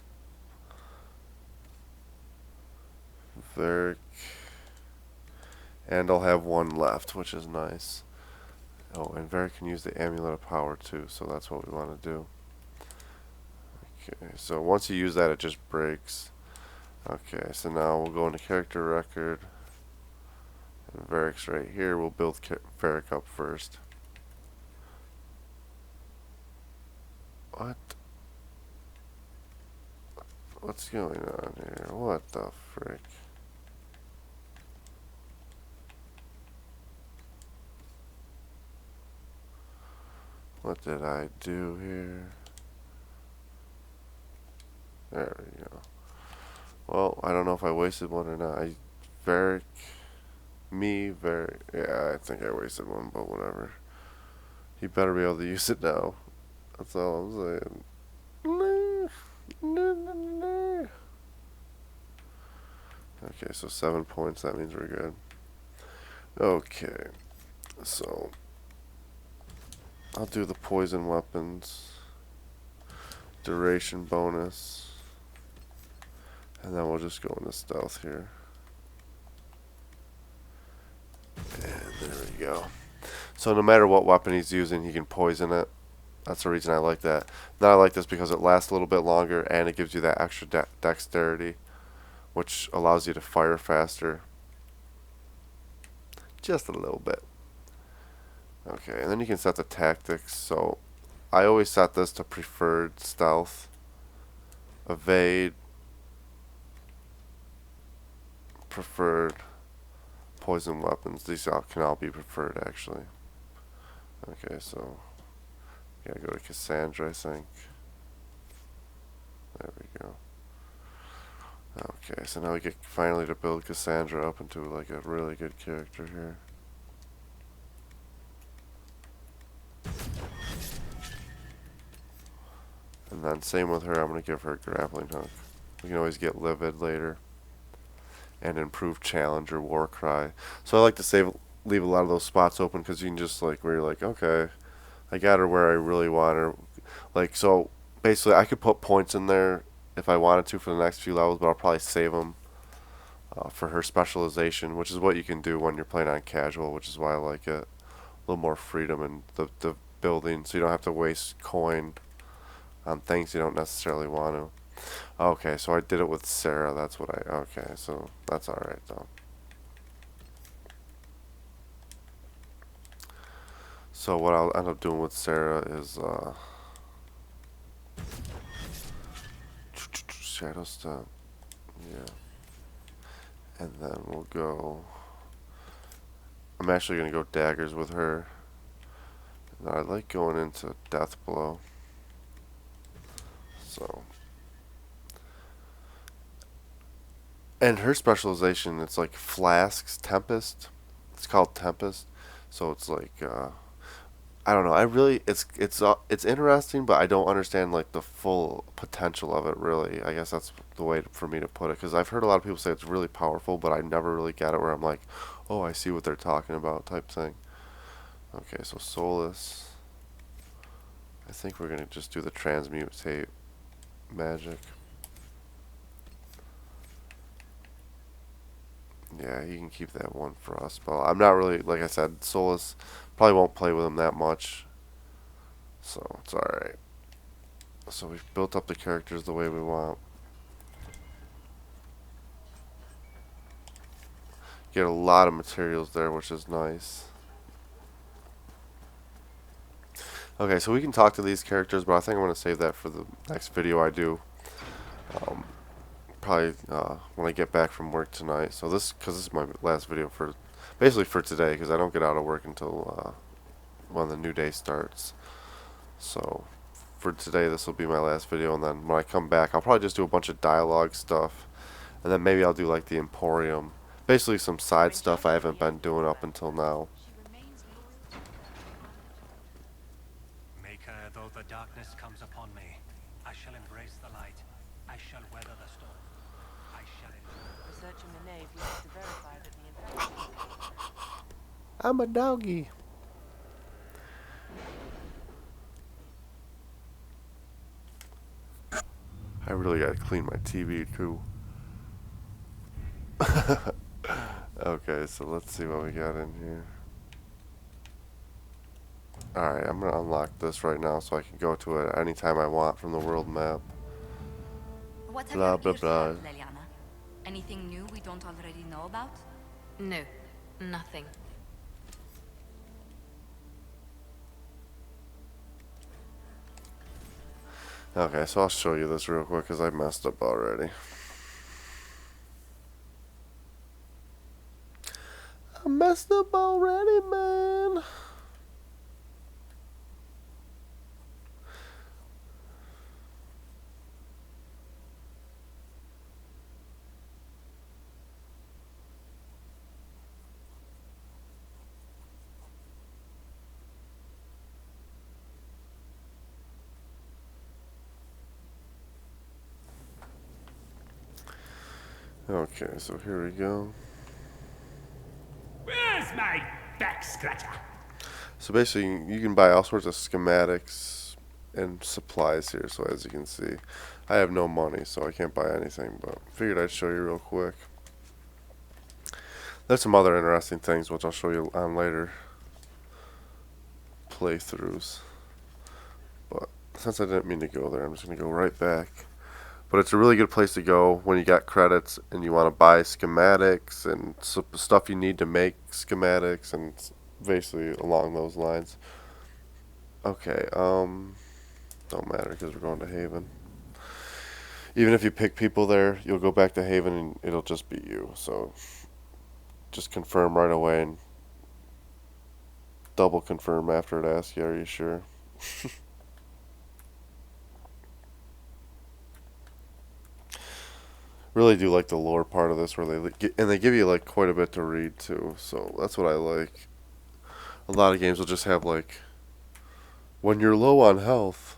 Varric. And I'll have one left, which is nice. Oh, and Varric can use the Amulet of Power too, so that's what we want to do. Okay, so once you use that, it just breaks. Okay, so now we'll go into Character Record. And Varric's right here. We'll build Varric up first. What? What's going on here? What the frick? What did I do here? There we go. Well, I don't know if I wasted one or not. Varric, yeah, I think I wasted one, but whatever. He better be able to use it now. That's all I'm saying. Okay, so 7 points. That means we're good. Okay, so I'll do the poison weapons, duration bonus, and then we'll just go into stealth here. And there we go. So no matter what weapon he's using, he can poison it. That's the reason I like that. Now I like this because it lasts a little bit longer and it gives you that extra dexterity, which allows you to fire faster. Just a little bit. Okay, and then you can set the tactics. So I always set this to preferred stealth, evade, preferred, poison weapons. These can all be preferred actually. Okay, so gotta go to Cassandra, I think. There we go. Okay, so now we get finally to build Cassandra up into like a really good character here. And then same with her, I'm gonna give her a grappling hook. We can always get livid later. And improve challenge or war cry. So I like to leave a lot of those spots open because you can just like where you're like, okay, I got her where I really want her. Like, so basically I could put points in there if I wanted to for the next few levels, but I'll probably save them for her specialization, which is what you can do when you're playing on casual, which is why I like it. A little more freedom in the building, so you don't have to waste coin on things you don't necessarily want to. Okay, so I did it with Sarah. That's what okay, so that's alright though. So what I'll end up doing with Sarah is Shadow Step. Yeah. And then we'll go, I'm actually going to go daggers with her. And I like going into Death Blow. So. And her specialization, it's like Flasks, Tempest. It's called Tempest. So it's like, I don't know. It's interesting, but I don't understand like the full potential of it. Really, I guess that's the way for me to put it. Because I've heard a lot of people say it's really powerful, but I never really get it. Where I'm like, oh, I see what they're talking about, type thing. Okay, so Solus. I think we're gonna just do the transmutate magic. Yeah, you can keep that one for us. But I'm not really, like I said, Solus, probably won't play with him that much. So, it's alright. So we've built up the characters the way we want. Get a lot of materials there, which is nice. Okay, so we can talk to these characters, but I think I'm going to save that for the next video I do. Probably when I get back from work tonight. So because this is my last video for, basically for today, because I don't get out of work until when the new day starts. So for today, this will be my last video, and then when I come back, I'll probably just do a bunch of dialogue stuff, and then maybe I'll do like the Emporium, basically some side stuff I haven't been doing up until now. Maker, though the darkness comes upon me, I shall embrace the light. I shall weather the storm. I shall endure. Researching the nave leads to verify that the infection I'm a doggy. I really gotta clean my TV too. Okay, so let's see what we got in here. Alright, I'm gonna unlock this right now so I can go to it anytime I want from the world map. What have Blah, your blah, ears blah. heard, Leliana? Anything new we don't already know about? No, nothing. Okay, so I'll show you this real quick because I messed up already. I messed up already, man. Okay, so here we go. Where's my back scratcher? So basically, you can buy all sorts of schematics and supplies here. So as you can see, I have no money, so I can't buy anything. But figured I'd show you real quick. There's some other interesting things which I'll show you on later playthroughs. But since I didn't mean to go there, I'm just gonna go right back. But it's a really good place to go when you got credits and you want to buy schematics and stuff you need to make schematics and basically along those lines. Okay, don't matter because we're going to Haven. Even if you pick people there, you'll go back to Haven and it'll just be you. So just confirm right away and double confirm after it asks you, are you sure? Really do like the lore part of this where they give you like quite a bit to read too, so that's what I like. A lot of games will just have like, when you're low on health,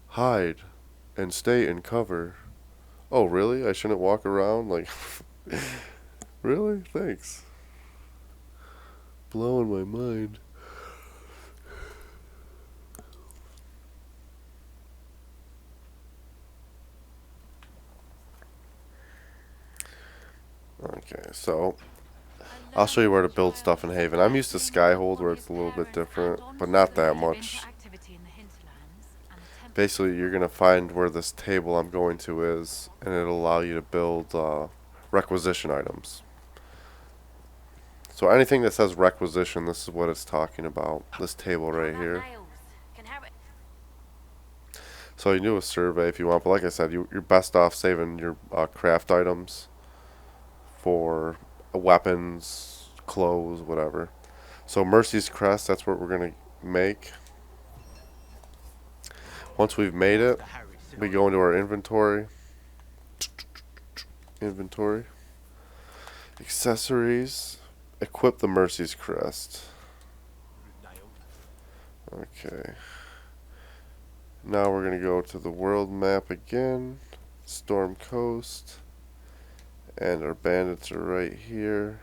hide and stay in cover. Oh really? I shouldn't walk around? Like really? Thanks. Blowing my mind. Okay, so I'll show you where to build stuff in Haven. I'm used to Skyhold where it's a little bit different, but not that much. Basically, you're going to find where this table I'm going to is, and it'll allow you to build requisition items. So anything that says requisition, this is what it's talking about. This table right here. So you can do a survey if you want, but like I said, you're best off saving your craft items for weapons, clothes, whatever. So Mercy's Crest, that's what we're going to make. Once we've made it, we go into our inventory. Inventory. Accessories. Equip the Mercy's Crest. Okay. Now we're going to go to the world map again. Storm Coast. And our bandits are right here.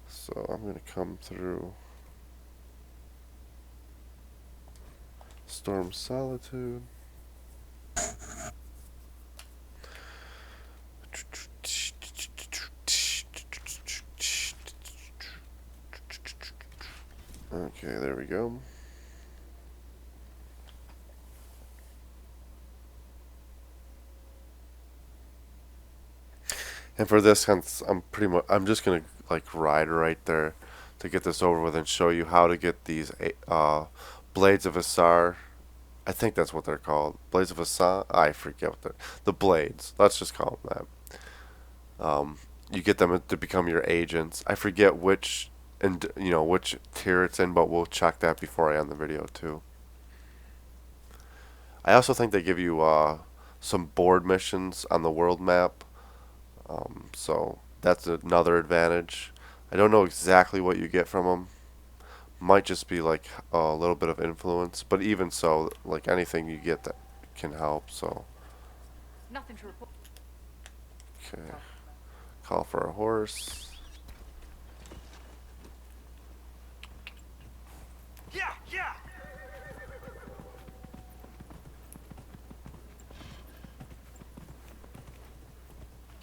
So I'm going to come through Storm Solitude. Okay, there we go. And for this, I'm just gonna like ride right there to get this over with and show you how to get these blades of Asar. I think that's what they're called. Blades of Asar. I forget what the blades. Let's just call them that. You get them to become your agents. I forget which which tier it's in, but we'll check that before I end the video too. I also think they give you some board missions on the world map. So that's another advantage. I don't know exactly what you get from them. Might just be like a little bit of influence, but even so, like anything you get that can help. So Nothing to report. okay, Call for a horse. Yeah, yeah.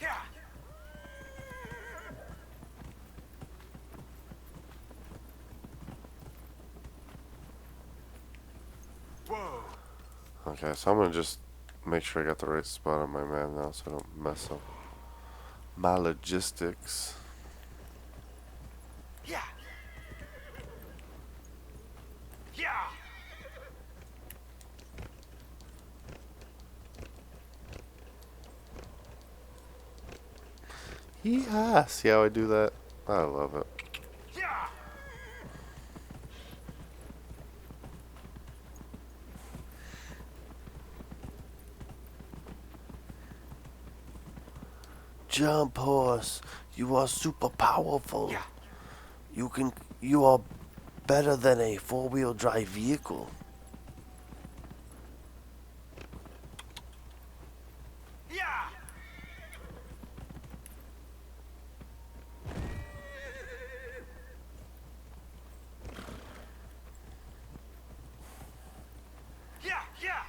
Yeah. Whoa. Okay, so I'm gonna just make sure I got the right spot on my map now so I don't mess up my logistics. Yeah. Yeah. Yeah, see how I do that? I love it. Yeah. Jump, horse. You are super powerful. Yeah. You are better than a four-wheel drive vehicle. Yeah. Yeah, yeah.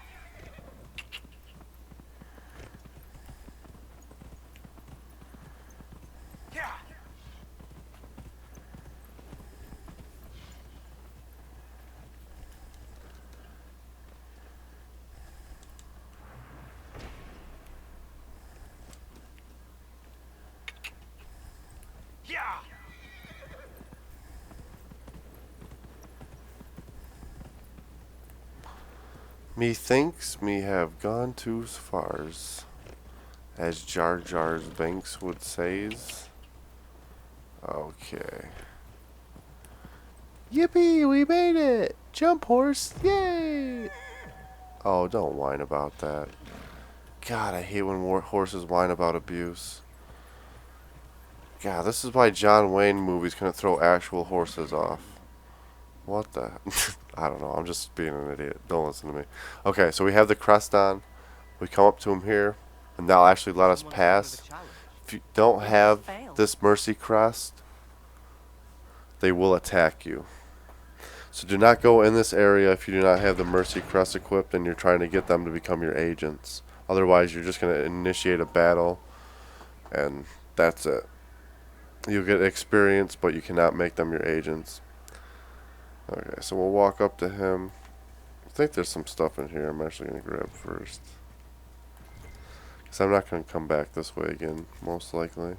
Yeah. Yeah. Methinks me have gone too fars, as Jar Jar's Banks would says. Okay. Yippee, we made it! Jump, horse, yay! Oh, don't whine about that. God, I hate when horses whine about abuse. God, this is why John Wayne movies couldn't throw actual horses off. What the? I don't know. I'm just being an idiot. Don't listen to me. Okay, so we have the crest on. We come up to him here, and they'll actually let us pass. If you don't have this mercy crest, they will attack you. So do not go in this area if you do not have the mercy crest equipped and you're trying to get them to become your agents. Otherwise, you're just going to initiate a battle, and that's it. You'll get experience, but you cannot make them your agents. Okay, so we'll walk up to him. I think there's some stuff in here I'm actually going to grab first. Because I'm not going to come back this way again, most likely.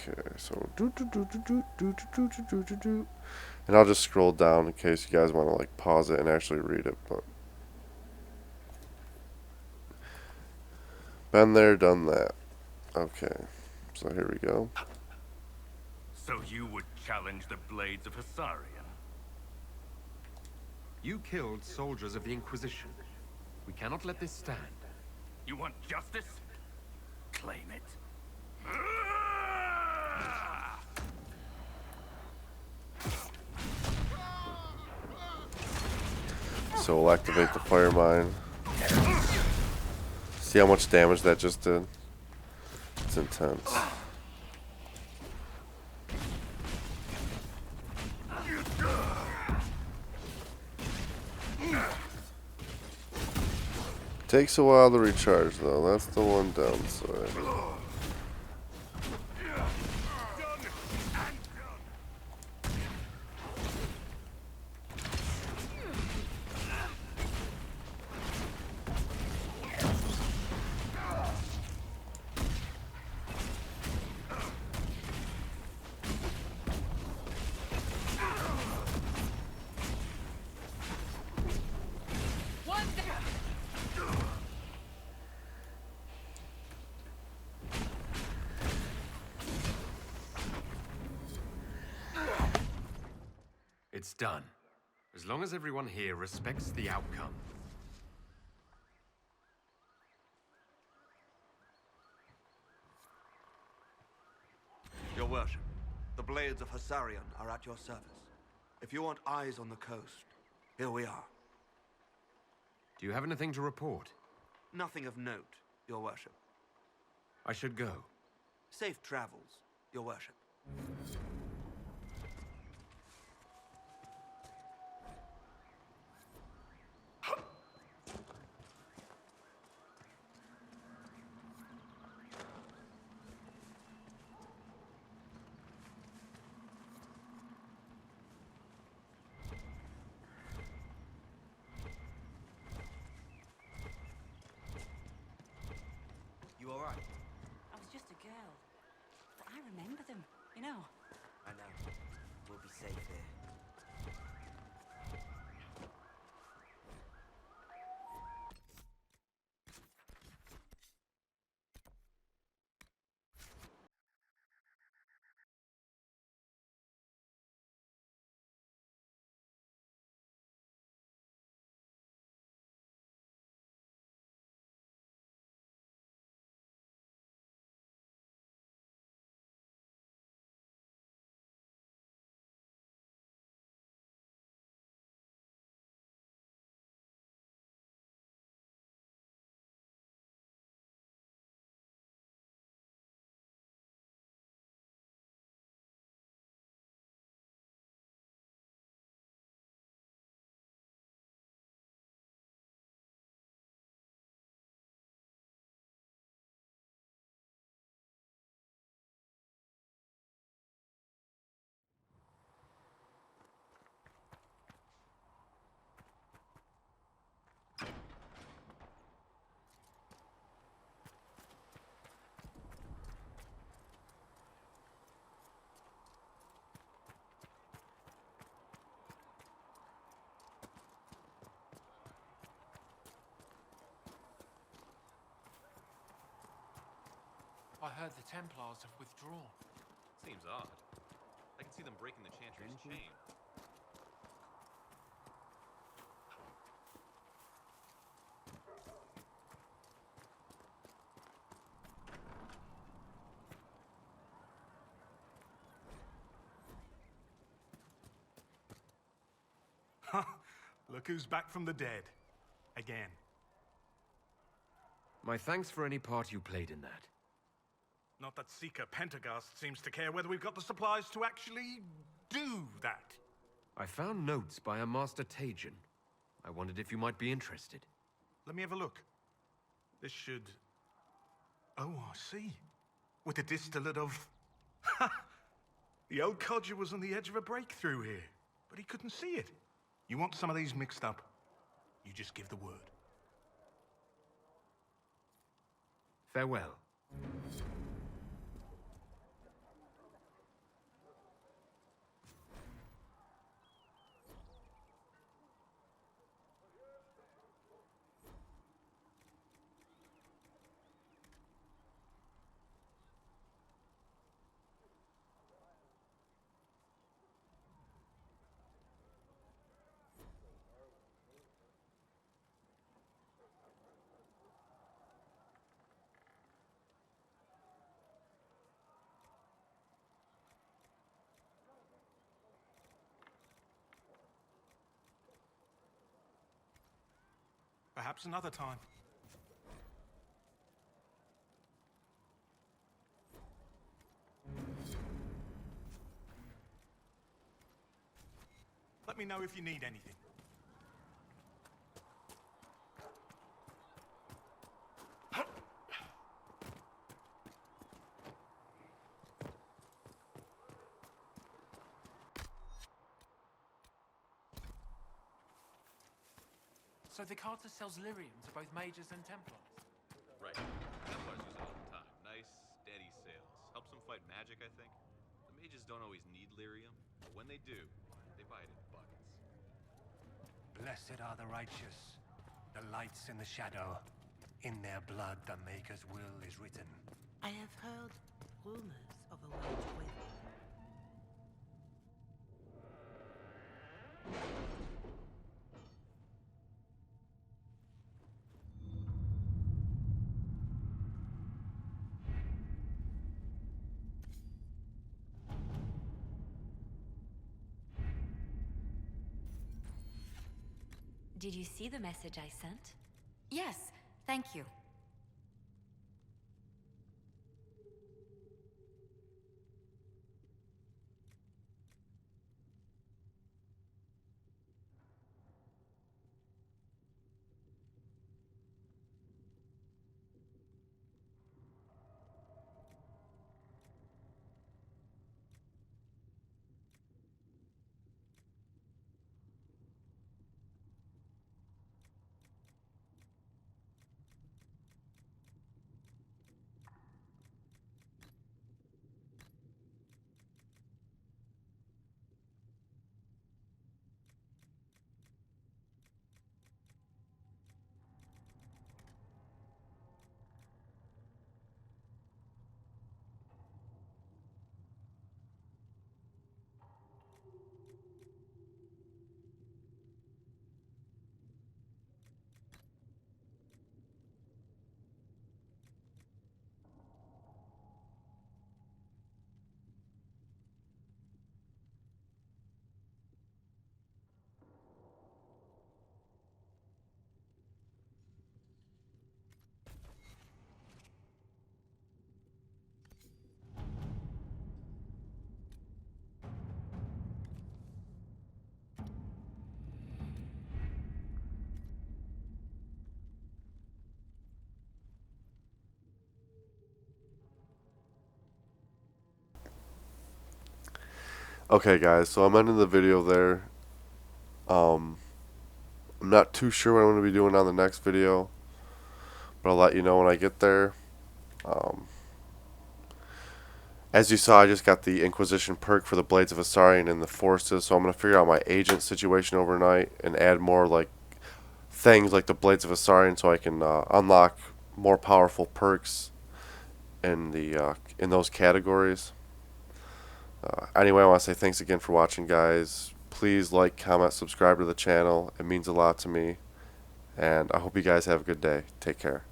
Okay, so and I'll just scroll down in case you guys want to like pause it and actually read it. But been there, done that. Okay, so here we go. So you would challenge the blades of Hassarian? You killed soldiers of the Inquisition. We cannot let this stand. You want justice? Claim it. So we'll activate the fire mine. See how much damage that just did? It's intense. Takes a while to recharge though, that's the one downside. It's done. As long as everyone here respects the outcome. Your worship, the blades of Hassarian are at your service. If you want eyes on the coast, here we are. Do you have anything to report? Nothing of note, your worship. I should go. Safe travels, Your Worship. You all right? I was just a girl. But I remember them, you know. I know. We'll be safe here. I heard the Templars have withdrawn. Seems odd. I can see them breaking the Chantry's chain. Look who's back from the dead. Again. My thanks for any part you played in that. Not that Seeker Pentagast seems to care whether we've got the supplies to actually do that. I found notes by a Master Tajin. I wondered if you might be interested. Let me have a look. This should... Oh, I see. With the distillate of... Ha! The old codger was on the edge of a breakthrough here, but he couldn't see it. You want some of these mixed up? You just give the word. Farewell. Perhaps another time. Let me know if you need anything. So the Carter sells lyrium to both mages and Templars? Right. Templars use it all the time. Nice, steady sales. Helps them fight magic, I think. The mages don't always need lyrium, but when they do, they buy it in buckets. Blessed are the righteous, the lights in the shadow. In their blood, the Maker's will is written. I have heard rumors of a way to win. Did you see the message I sent? Yes, thank you. Okay, guys, so I'm ending the video there. I'm not too sure what I'm going to be doing on the next video, but I'll let you know when I get there. As you saw, I just got the Inquisition perk for the Blades of Asarian and the Forces, so I'm going to figure out my agent situation overnight and add more like things like the Blades of Asarian so I can unlock more powerful perks in those categories. Anyway, I want to say thanks again for watching, guys. Please like, comment, subscribe to the channel. It means a lot to me. And I hope you guys have a good day. Take care.